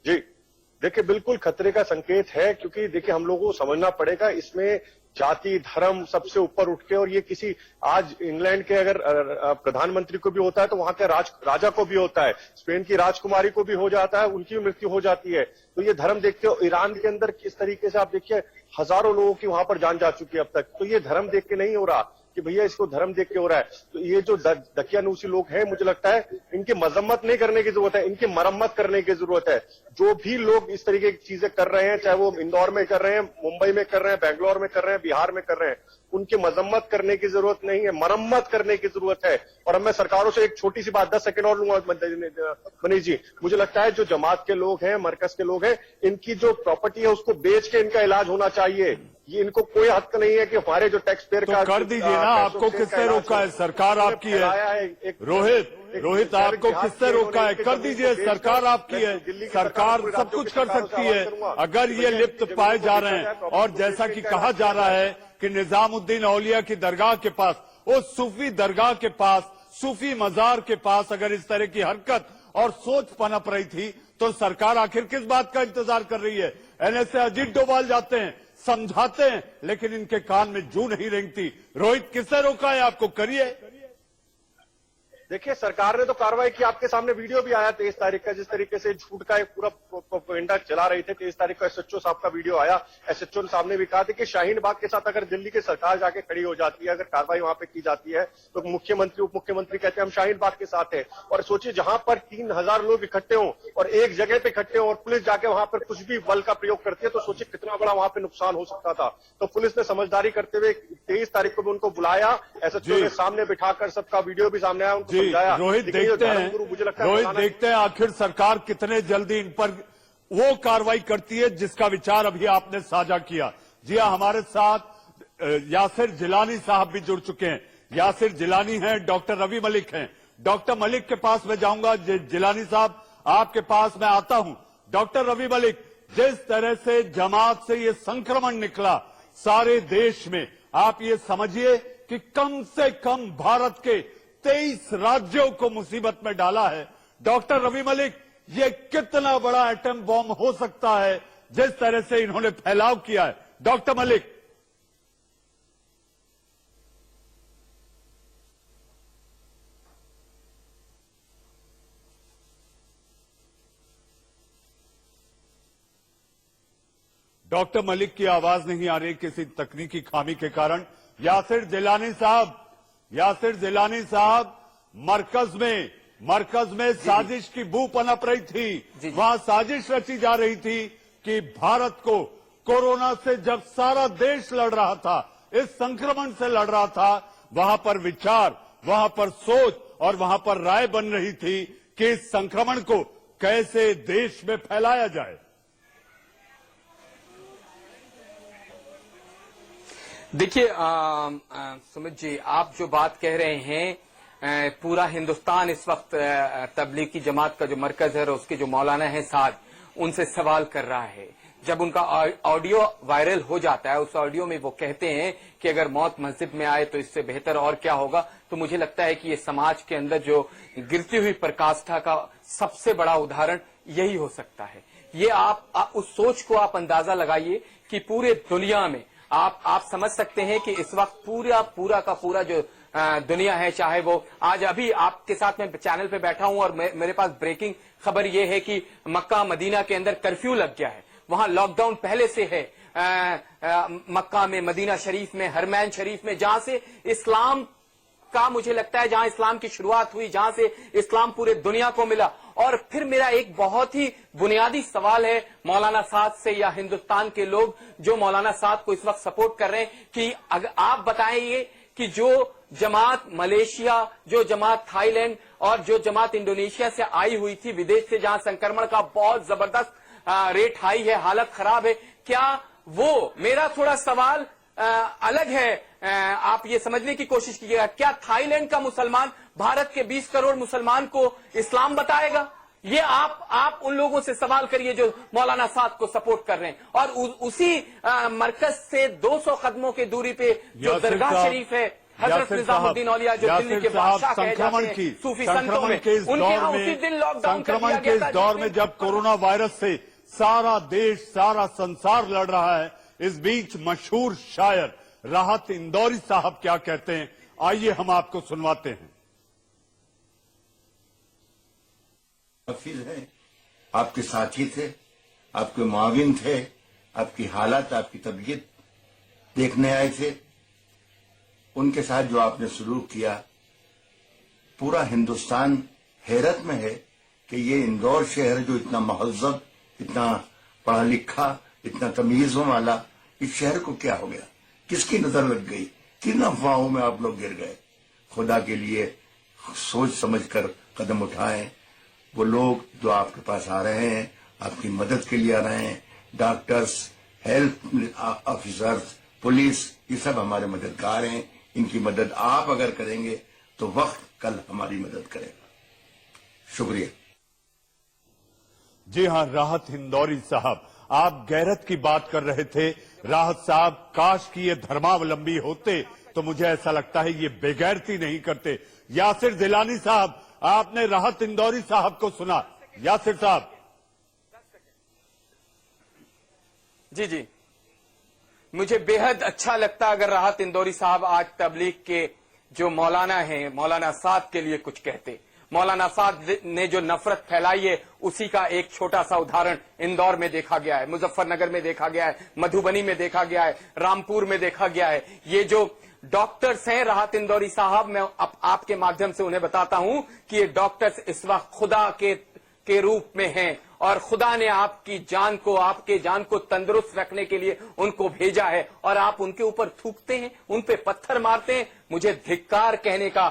जी, देखिए बिल्कुल खतरे का संकेत है, क्योंकि देखिए हम लोगों को समझना पड़ेगा, इसमें जाति धर्म सबसे ऊपर उठ के, और ये किसी, आज इंग्लैंड के अगर प्रधानमंत्री को भी होता है तो वहां के राजा को भी होता है, स्पेन की राजकुमारी को भी हो जाता है, उनकी मृत्यु हो जाती है। तो ये धर्म देखते हो, ईरान के अंदर किस तरीके से आप देखिए हजारों लोगों की वहां पर जान जा चुकी है अब तक। तो ये धर्म देख के नहीं हो रहा कि भैया इसको धर्म देख के हो रहा है। तो ये जो दकियानूसी लोग हैं, मुझे लगता है इनकी मजम्मत नहीं करने की जरूरत है, इनकी मरम्मत करने की जरूरत है। जो भी लोग इस तरीके की चीजें कर रहे हैं, चाहे वो इंदौर में कर रहे हैं, मुंबई में कर रहे हैं, बेंगलोर में कर रहे हैं, बिहार में कर रहे हैं, उनकी मजम्मत करने की जरूरत नहीं है, मरम्मत करने की जरूरत है। और अब मैं सरकारों से एक छोटी सी बात 10 सेकंड और लूंगा मनीष जी। मुझे लगता है जो जमात के लोग हैं, मरकज के लोग हैं, इनकी जो प्रॉपर्टी है उसको बेच के इनका इलाज होना चाहिए। ये इनको कोई हक नहीं है कि हमारे जो टैक्स पेयर का कर दीजिए ना, आपको किससे रोका है? सरकार आपकी है। रोहित आपको किससे रोका है? कर दीजिए, सरकार आपकी है, सरकार सब कुछ कर सकती है। अगर ये लिप्त पाए जा रहे हैं और जैसा कि कहा जा रहा है कि निजामुद्दीन औलिया की दरगाह के पास, उस सूफी दरगाह के पास, सूफी मजार के पास अगर इस तरह की हरकत और सोच पनप रही थी तो सरकार आखिर किस बात का इंतजार कर रही है? एनएसए अजीत डोभाल जाते हैं, समझाते हैं, लेकिन इनके कान में जू नहीं रेंगती। रोहित किससे रोका है? आपको करिए। देखिए, सरकार ने तो कार्रवाई की, आपके सामने वीडियो भी आया 23 तारीख का, जिस तरीके से झूठ का एक पूरा प्रोपेगेंडा चला रहे थे। 23 तारीख को एसएचओ साहब का वीडियो आया। एसएचओ साहब ने भी कहा था कि शाहीन बाग के साथ अगर दिल्ली की सरकार जाके खड़ी हो जाती है, अगर कार्रवाई वहां पे की जाती है, तो मुख्यमंत्री उप मुख्यमंत्री कहते हैं हम शाहीन बाग के साथ हैं। और सोचिए, जहां पर 3000 लोग इकट्ठे हों और एक जगह पे इकट्ठे हों और पुलिस जाके वहां पर कुछ भी बल का प्रयोग करती है, तो सोचिए कितना बड़ा वहां पे नुकसान हो सकता था। तो पुलिस ने समझदारी करते हुए 23 तारीख को भी उनको बुलाया, एसएचओ ने सामने बिठाकर, सबका वीडियो भी सामने आया, उनको समझाया। रोहित देखते हैं आखिर सरकार कितने जल्दी इन पर वो कार्रवाई करती है जिसका विचार अभी आपने साझा किया। जी हाँ, हमारे साथ यासिर जिलानी साहब भी जुड़ चुके हैं। यासिर जिलानी हैं, डॉक्टर रवि मलिक हैं। डॉक्टर मलिक के पास मैं जाऊंगा, जिलानी साहब आपके पास मैं आता हूं। डॉक्टर रवि मलिक, जिस तरह से जमात से ये संक्रमण निकला सारे देश में, आप ये समझिए कि कम से कम भारत के 23 राज्यों को मुसीबत में डाला है। डॉक्टर रवि मलिक, ये कितना बड़ा एटम बॉम्ब हो सकता है जिस तरह से इन्होंने फैलाव किया है? डॉक्टर मलिक। डॉक्टर मलिक की आवाज नहीं आ रही किसी तकनीकी खामी के कारण। यासिर जिलानी साहब, मरकज में साजिश की बू पनप रही थी। वहां साजिश रची जा रही थी कि भारत को कोरोना से जब सारा देश लड़ रहा था, इस संक्रमण से लड़ रहा था, वहां पर विचार, वहां पर सोच और वहां पर राय बन रही थी कि इस संक्रमण को कैसे देश में फैलाया जाए। देखिए सुमित जी, आप जो बात कह रहे हैं, पूरा हिंदुस्तान इस वक्त तबलीग की जमात का जो मरकज है और उसके जो मौलाना हैं साथ, उनसे सवाल कर रहा है। जब उनका ऑडियो वायरल हो जाता है, उस ऑडियो में वो कहते हैं कि अगर मौत मस्जिद में आए तो इससे बेहतर और क्या होगा। तो मुझे लगता है कि ये समाज के अंदर जो गिरती हुई प्रकाष्ठा का सबसे बड़ा उदाहरण यही हो सकता है। ये आप उस सोच को आप अंदाजा लगाइए कि पूरे दुनिया में आप समझ सकते हैं कि इस वक्त पूरा का पूरा जो दुनिया है, चाहे वो आज अभी आपके साथ मैं चैनल पे बैठा हूं और मेरे पास ब्रेकिंग खबर ये है कि मक्का मदीना के अंदर कर्फ्यू लग गया है। वहां लॉकडाउन पहले से है। मक्का में, मदीना शरीफ में, हरमैन शरीफ में, जहां से इस्लाम का, मुझे लगता है जहां इस्लाम की शुरुआत हुई, जहां से इस्लाम पूरे दुनिया को मिला। और फिर मेरा एक बहुत ही बुनियादी सवाल है मौलाना साद से या हिंदुस्तान के लोग जो मौलाना साद को इस वक्त सपोर्ट कर रहे हैं, कि अगर आप बताएंगे कि जो जमात मलेशिया, जो जमात थाईलैंड और जो जमात इंडोनेशिया से आई हुई थी विदेश से, जहां संक्रमण का बहुत जबरदस्त रेट हाई है, हालत खराब है, क्या वो, मेरा थोड़ा सवाल अलग है, आप ये समझने की कोशिश कीजिएगा, क्या थाईलैंड का मुसलमान भारत के 20 करोड़ मुसलमान को इस्लाम बताएगा? ये आप उन लोगों से सवाल करिए जो मौलाना साद को सपोर्ट कर रहे हैं। और उसी मरकज से 200 कदमों की दूरी पे जो दरगाह शरीफ है, हजरत निजामुद्दीन औलिया जो दिल्ली के बादशाह कहे जाते हैं, सूफी संतों में, उनके यहाँ उसी दिन लॉकडाउन कर दिया गया था। इस दौर में जब कोरोना वायरस से सारा देश, सारा संसार लड़ रहा है, इस बीच मशहूर शायर राहत इंदौरी साहब क्या कहते हैं, आइए हम आपको सुनवाते हैं। हाफिज हैं, आपके साथी थे, आपके मुआविन थे, आपकी हालत, आपकी तबीयत देखने आए थे। उनके साथ जो आपने सलूक किया, पूरा हिंदुस्तान हैरत में है कि ये इंदौर शहर जो इतना महज़्ज़ब, इतना पढ़ा लिखा, इतना तमीज़ों वाला, इस शहर को क्या हो गया, किसकी नजर लग गई? किन अफवाहों में आप लोग गिर गए। खुदा के लिए सोच समझकर कदम उठाएं। वो लोग जो आपके पास आ रहे हैं, आपकी मदद के लिए आ रहे हैं, डॉक्टर्स, हेल्थ ऑफिसर्स, पुलिस, ये सब हमारे मददगार हैं। इनकी मदद आप अगर करेंगे तो वक्त कल हमारी मदद करेगा। शुक्रिया। जी हां, राहत हिंदौरी साहब, आप गैरत की बात कर रहे थे। राहत साहब, काश कि ये धर्मावलंबी होते तो मुझे ऐसा लगता है ये बेगैरती नहीं करते। यासिर जिलानी साहब, आपने राहत इंदौरी साहब को सुना। यासिर साहब। जी, मुझे बेहद अच्छा लगता अगर राहत इंदौरी साहब आज तबलीग के जो मौलाना हैं, मौलाना साद के लिए कुछ कहते। मौलाना साद ने जो नफरत फैलाई है उसी का एक छोटा सा उदाहरण इंदौर में देखा गया है, मुजफ्फरनगर में देखा गया है, मधुबनी में देखा गया है, रामपुर में देखा गया है। ये जो डॉक्टर्स हैं राहत इंदौरी साहब, मैं आपके माध्यम से उन्हें बताता हूं कि ये डॉक्टर्स इस वक्त खुदा के रूप में हैं और खुदा ने आपकी जान को, आपके जान को तंदुरुस्त रखने के लिए उनको भेजा है और आप उनके ऊपर थूकते हैं, उन पे पत्थर मारते हैं। मुझे धिक्कार कहने का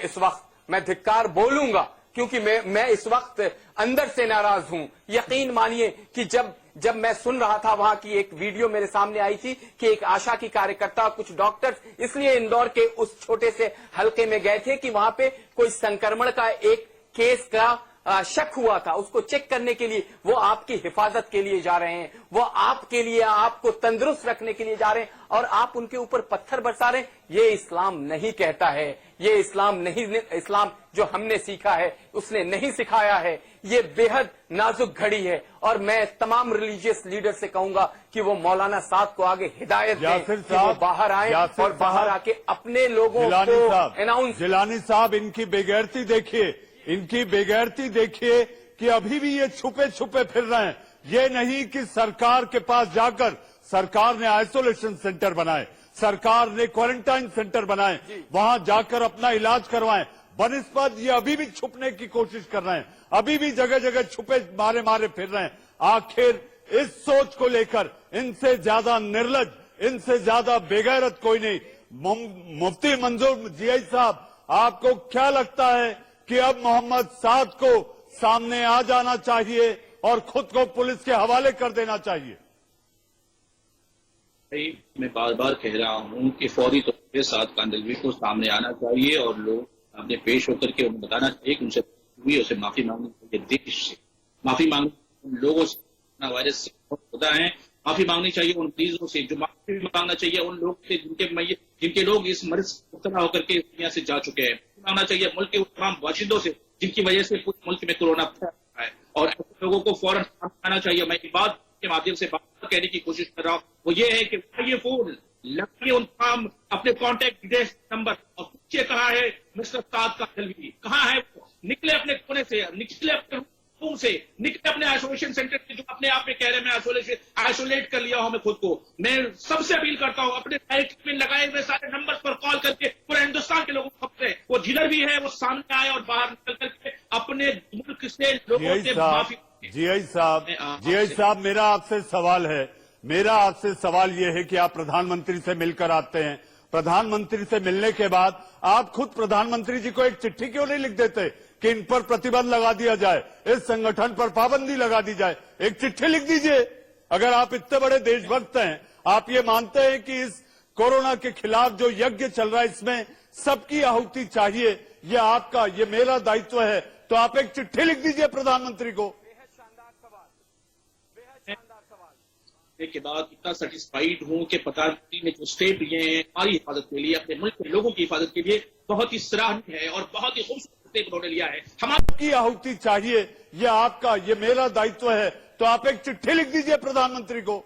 इस वक्त मैं धिक्कार बोलूंगा क्योंकि मैं इस वक्त अंदर से नाराज हूं। यकीन मानिए कि जब मैं सुन रहा था, वहां की एक वीडियो मेरे सामने आई थी कि एक आशा की कार्यकर्ता, कुछ डॉक्टर्स इसलिए इंदौर के उस छोटे से हलके में गए थे कि वहां पे कोई संक्रमण का एक केस का शक हुआ था, उसको चेक करने के लिए वो आपकी हिफाजत के लिए जा रहे हैं, वो आपके लिए, आपको तंदुरुस्त रखने के लिए जा रहे हैं और आप उनके ऊपर पत्थर बरसा रहे हैं। ये इस्लाम नहीं कहता है, ये इस्लाम नहीं, इस्लाम जो हमने सीखा है उसने नहीं सिखाया है। ये बेहद नाजुक घड़ी है और मैं तमाम रिलीजियस लीडर से कहूंगा कि वो मौलाना साद को आगे हिदायत दें कि वो बाहर आए और बाहर आके अपने लोगों को अनाउंस। जिलानी साहब, इनकी बेगैरती देखिए, इनकी बेगैरती देखिए कि अभी भी ये छुपे छुपे फिर रहे हैं। ये नहीं कि सरकार के पास जाकर, सरकार ने आइसोलेशन सेंटर बनाए, सरकार ने क्वारंटाइन सेंटर बनाए, वहां जाकर अपना इलाज करवाएं। बनिस्बत ये अभी भी छुपने की कोशिश कर रहे हैं, अभी भी जगह जगह छुपे मारे फिर रहे हैं। आखिर इस सोच को लेकर इनसे ज्यादा निर्लज, इनसे ज्यादा बेगैरत कोई नहीं। मुफ्ती मंजूर जियाई साहब, आपको क्या लगता है कि अब मोहम्मद साद को सामने आ जाना चाहिए और खुद को पुलिस के हवाले कर देना चाहिए? मैं बार बार कह रहा हूं कि फौरी तौर पर साद कांदलवी को सामने आना चाहिए और लोग सामने पेश होकर के उन्हें बताना चाहिए कि उनसे हुई, उसे माफी मांगनी चाहिए, देश से माफी मांगनी, उन लोगों से, कोरोना वायरस से होता है, माफी मांगनी चाहिए उन मरीजों से, जो माफी मांगना चाहिए उन लोग से जिनके लोग इस मरीज से मुब्तला होकर के इस दुनिया से जा चुके हैं। मांगना चाहिए मुल्क के तमाम बाशिंदों से जिनकी वजह से पूरे मुल्क में कोरोना फैल रहा है और ऐसे लोगों को फौरन आना चाहिए। मैं एक बात के माध्यम से बात कहने की कोशिश कर रहा हूँ, वो ये है कि ये फोन लगाइए उन तमाम अपने कॉन्टैक्ट डिटेल्स नंबर और पूछिए कहाँ है मिस्टर साद कांदलवी, कहाँ है वो, निकले अपने कोने से, निकले अपने रूम से, निकले अपने आइसोलेशन सेंटर से, जो अपने आप में कह रहे हैं मैं आइसोलेट कर लिया हूं मैं खुद को। मैं सबसे अपील करता हूं अपने डायरेक्ट में लगाए हुए सारे नंबर्स पर कॉल करके पूरे हिंदुस्तान के लोगों को खबर है, वो जिधर भी है वो सामने आए और बाहर निकल करके अपने मुल्क से लोगों से माफी। जियाई साहब, मेरा आपसे सवाल ये है कि आप प्रधानमंत्री से मिलकर आते हैं, प्रधानमंत्री से मिलने के बाद आप खुद प्रधानमंत्री जी को एक चिट्ठी क्यों नहीं लिख देते कि इन पर प्रतिबंध लगा दिया जाए, इस संगठन पर पाबंदी लगा दी जाए? एक चिट्ठी लिख दीजिए। अगर आप इतने बड़े देशभक्त हैं, आप ये मानते हैं कि इस कोरोना के खिलाफ जो यज्ञ चल रहा है इसमें सबकी आहुति चाहिए, ये आपका, ये मेरा दायित्व है, तो आप एक चिट्ठी लिख दीजिए प्रधानमंत्री को। के बाद इतना सेटिस्फाइड हूं कि प्रधानमंत्री ने जो स्टेप लिए हैं हमारी हिफाजत के लिए, अपने मुल्क के लोगों की हिफाजत के लिए, बहुत ही सराहनीय है और बहुत ही खूबसूरत स्टेप उन्होंने लिया है। हमारी आहुति चाहिए, ये आपका, ये मेरा दायित्व है, तो आप एक चिट्ठी लिख दीजिए प्रधानमंत्री को।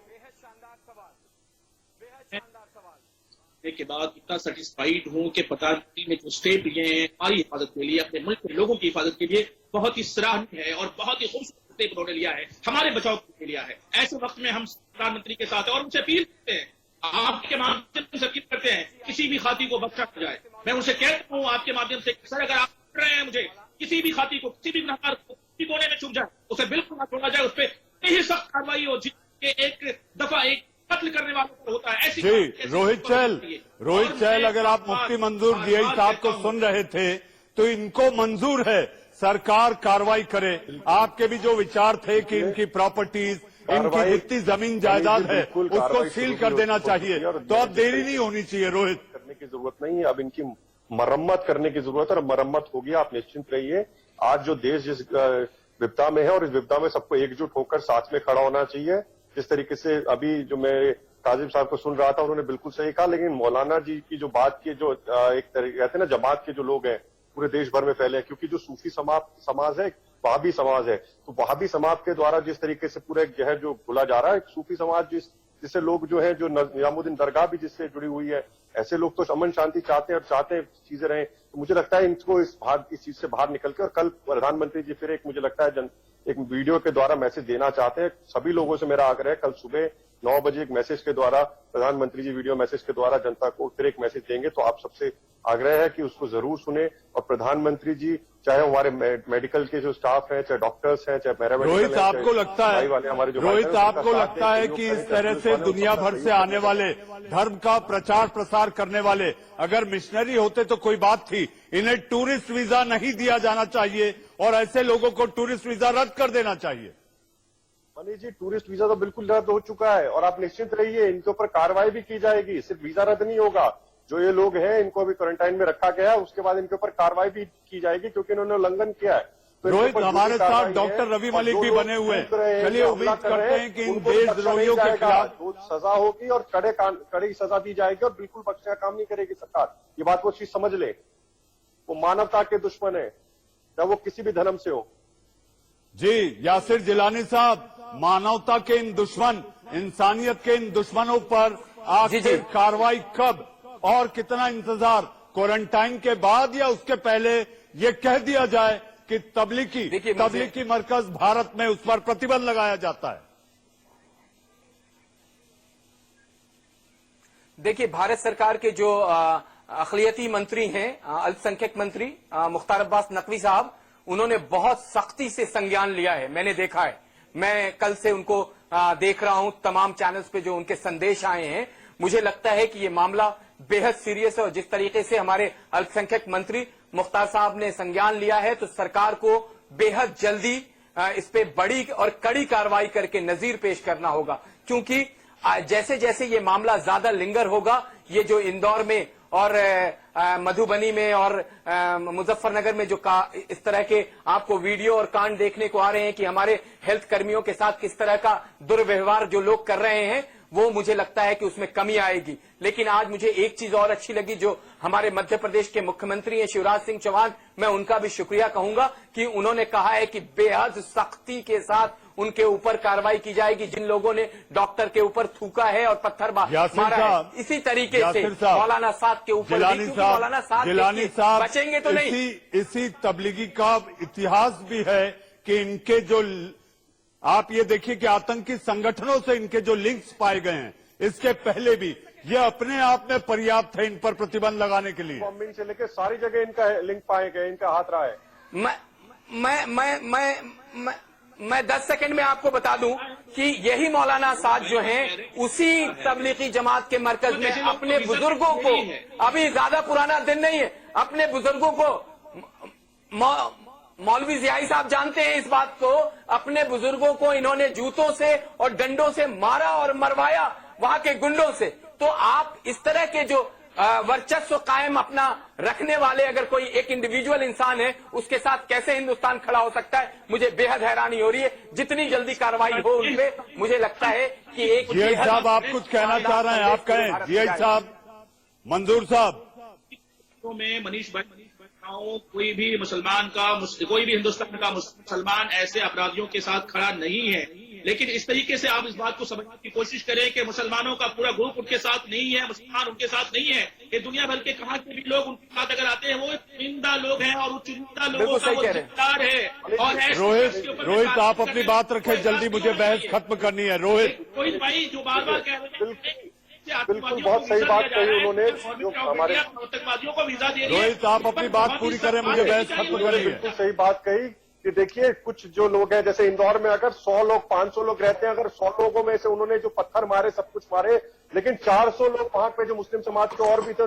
के बाद इतना सेटिस्फाइड हूं कि प्रधानमंत्री ने जो स्टेप लिए हैं हमारी हिफाजत के लिए, अपने मुल्क के लोगों की हिफाजत के लिए, बहुत ही सराहनीय है और बहुत ही खूबसूरत स्टेप उन्होंने लिया है, हमारे बचाव के लिए लिया है। ऐसे वक्त में हम प्रधानमंत्री के साथ और उनसे अपील करते हैं, आपके माध्यम से अपील करते हैं किसी भी खाती को बख्शा न जाए। मैं उनसे कहता हूँ आपके माध्यम से, सर अगर आप कर रहे हैं मुझे, किसी भी खाती को, किसी भी गुनहगार को किसी कोने में छुप जाए उसे बिल्कुल ना छोड़ा जाए, उस पर ही सख्त कार्रवाई हो। जिसके एक दफा एक कत्ल करने वालों पर होता है। ऐसी जी रोहित चहल अगर आप मुफ्ती मंजूर DI साहब को सुन रहे थे तो इनको मंजूर है सरकार कार्रवाई करे। आपके भी जो विचार थे कि इनकी प्रॉपर्टीज, इनकी जितनी जमीन जायदाद है उसको सील कर देना चाहिए, तो अब देरी नहीं होनी चाहिए। रोहित, करने की जरूरत नहीं है, अब इनकी मरम्मत करने की जरूरत है और मरम्मत होगी, आप निश्चिंत रहिए। आज जो देश जिस विपदा में है और इस विपदा में सबको एकजुट होकर साथ में खड़ा होना चाहिए। जिस तरीके से अभी जो मैं काजिम साहब को सुन रहा था उन्होंने बिल्कुल सही कहा, लेकिन मौलाना जी की जो बात की, जो एक तरीके कहते हैं ना जमात के जो लोग हैं पूरे देश भर में फैले हैं, क्योंकि जो सूफी समाज है वहाबी समाज है, तो वहाबी समाज के द्वारा जिस तरीके से पूरा एक जहर जो खुला जा रहा है, सूफी समाज जिससे लोग जो है, जो निजामुद्दीन दरगाह भी जिससे जुड़ी हुई है, ऐसे लोग तो अमन शांति चाहते हैं और चाहते हैं चीजें रहें। तो मुझे लगता है इनको इस चीज से बाहर निकल के, और कल प्रधानमंत्री जी फिर एक मुझे लगता है एक वीडियो के द्वारा मैसेज देना चाहते हैं। सभी लोगों से मेरा आग्रह है, कल सुबह 9 बजे एक मैसेज के द्वारा प्रधानमंत्री जी वीडियो मैसेज के द्वारा जनता को फिर एक मैसेज देंगे, तो आप सबसे आग्रह है कि उसको जरूर सुने। और प्रधानमंत्री जी चाहे हमारे मेडिकल के जो स्टाफ हैं, चाहे डॉक्टर्स हैं, चाहे पैरामेडिकल, रोहित आपको लगता है कि इस तरह से दुनिया भर से आने वाले धर्म का प्रचार प्रसार करने वाले अगर मिशनरी होते तो कोई बात थी, इन्हें टूरिस्ट वीजा नहीं दिया जाना चाहिए और ऐसे लोगों को टूरिस्ट वीजा रद्द कर देना चाहिए? मनीष जी, टूरिस्ट वीजा तो बिल्कुल रद्द हो चुका है और आप निश्चिंत रहिए, इनके ऊपर कार्रवाई भी की जाएगी। सिर्फ वीजा रद्द नहीं होगा, जो ये लोग हैं इनको अभी क्वारंटाइन में रखा गया है, उसके बाद इनके ऊपर कार्रवाई भी की जाएगी क्योंकि इन्होंने उल्लंघन किया है। तो रोहित, हमारे साथ डॉक्टर रवि मलिक भी बने हुए हैं। चलिए उम्मीद करते हैं कि इन देशद्रोहियों के खिलाफ सजा होगी और कड़ी सजा दी जाएगी और बिल्कुल बख्शने का काम नहीं करेगी सरकार। ये बात वो चीज समझ ले, वो मानवता के दुश्मन है, चाहे वो किसी भी धर्म से हो। जी यासिर जिलानी साहब, मानवता के इन दुश्मन, इंसानियत के इन दुश्मनों पर आखिर कार्रवाई कब और कितना इंतजार? क्वारंटाइन के बाद या उसके पहले ये कह दिया जाए कि तबलीगी मरकज भारत में, उस पर प्रतिबंध लगाया जाता है? देखिए, भारत सरकार के जो अखिलियती मंत्री हैं, अल्पसंख्यक मंत्री मुख्तार अब्बास नकवी साहब, उन्होंने बहुत सख्ती से संज्ञान लिया है। मैंने देखा है, मैं कल से उनको देख रहा हूं तमाम चैनल्स पे जो उनके संदेश आए हैं। मुझे लगता है कि ये मामला बेहद सीरियस है और जिस तरीके से हमारे अल्पसंख्यक मंत्री मुख्तार साहब ने संज्ञान लिया है, तो सरकार को बेहद जल्दी इस पे बड़ी और कड़ी कार्रवाई करके नजीर पेश करना होगा, क्योंकि जैसे जैसे ये मामला ज्यादा लिंगर होगा, ये जो इंदौर में और मधुबनी में और मुजफ्फरनगर में जो इस तरह के आपको वीडियो और कांड देखने को आ रहे हैं कि हमारे हेल्थ कर्मियों के साथ किस तरह का दुर्व्यवहार जो लोग कर रहे हैं, वो मुझे लगता है कि उसमें कमी आएगी। लेकिन आज मुझे एक चीज और अच्छी लगी, जो हमारे मध्य प्रदेश के मुख्यमंत्री हैं शिवराज सिंह चौहान, मैं उनका भी शुक्रिया कहूंगा कि उन्होंने कहा है कि बेहद सख्ती के साथ उनके ऊपर कार्रवाई की जाएगी जिन लोगों ने डॉक्टर के ऊपर थूका है और पत्थर मारा है। इसी तरीके से मौलाना साहब के ऊपर मौलाना साहब बचेंगे तो नहीं। इसी तबलीगी का इतिहास भी है कि इनके जो, आप ये देखिए कि आतंकी संगठनों से इनके जो लिंक्स पाए गए हैं, इसके पहले भी ये अपने आप में पर्याप्त है इन पर प्रतिबंध लगाने के लिए। बॉम्बिंग से लेकर सारी जगह इनका लिंक पाए गए, इनका हाथ रहा है। मैं 10 सेकंड में आपको बता दूं कि यही मौलाना साद जो हैं, उसी तबलीगी जमात के मरकज में अपने बुजुर्गों को, अभी ज्यादा पुराना दिन नहीं है, अपने बुजुर्गों को, मौलवी जियाई साहब जानते हैं इस बात को, अपने बुजुर्गों को इन्होंने जूतों से और डंडों से मारा और मरवाया वहां के गुंडों से। तो आप इस तरह के जो वर्चस्व कायम अपना रखने वाले अगर कोई एक इंडिविजुअल इंसान है, उसके साथ कैसे हिंदुस्तान खड़ा हो सकता है? मुझे बेहद हैरानी हो रही है। जितनी जल्दी कार्रवाई हो उनपे, मुझे लगता है कि एक जीआई साहब आप कुछ कहना चाह रहे हैं, आप कहें। जीआई साहब, मंजूर साहब। तो मैं मनीष भाई कोई भी मुसलमान का, कोई भी हिंदुस्तान का मुसलमान ऐसे अपराधियों के साथ खड़ा नहीं है, लेकिन इस तरीके से आप इस बात को समझने की कोशिश करें कि मुसलमानों का पूरा ग्रुप उनके साथ नहीं है, मुसलमान उनके साथ नहीं है। ये दुनिया भर के कहां के भी लोग उनके साथ अगर आते हैं, वो चुनिंदा लोग हैं और वो चुनिंदा लोगों का वो जिम्मेदार है। और रोहित आप अपनी बात रखें, जल्दी मुझे बहस खत्म करनी है। रोहित भाई जो बार बार कह रहे हैं, बिल्कुल बहुत सही बात कही उन्होंने, जो हमारे आतंकवादियों को वीजा दे रही है। रोहित आप अपनी बात पूरी करें, मुझे बहस खत्म करनी है। बिल्कुल सही बात कही कि देखिए कुछ जो लोग हैं, जैसे इंदौर में अगर 100 लोग 500 लोग रहते हैं, अगर 100 लोगों में से उन्होंने जो पत्थर मारे सब कुछ मारे, लेकिन 400 लोग वहां पे जो मुस्लिम समाज के और भी थे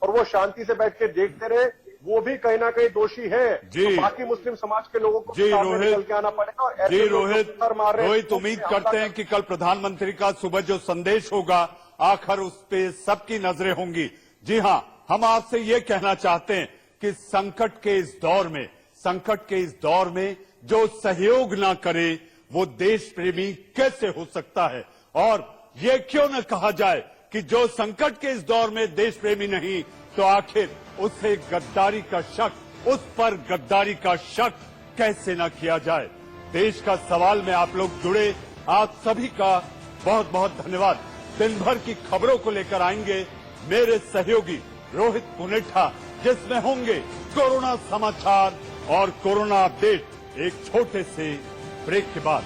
और वो शांति से बैठ के देखते रहे, वो भी कहीं ना कहीं दोषी है। तो बाकी मुस्लिम समाज के लोगों को सामने निकल के आना पड़ेगा। और ऐसे लोग पत्थर मार रहे हैं, रोहित, उम्मीद करते हैं कि कल प्रधानमंत्री का सुबह जो संदेश होगा आखिर उस पे सबकी नजरें होंगी। जी हां, हम आपसे ये कहना चाहते हैं कि संकट के इस दौर में जो सहयोग ना करे वो देश प्रेमी कैसे हो सकता है। और ये क्यों न कहा जाए कि जो संकट के इस दौर में देश प्रेमी नहीं, तो आखिर उसे गद्दारी का शक, उस पर गद्दारी का शक कैसे न किया जाए। देश का सवाल में आप लोग जुड़े, आप सभी का बहुत बहुत धन्यवाद। दिन भर की खबरों को लेकर आएंगे मेरे सहयोगी रोहित पुनेठा, जिसमें होंगे कोरोना समाचार और कोरोना अपडेट एक छोटे से ब्रेक के बाद।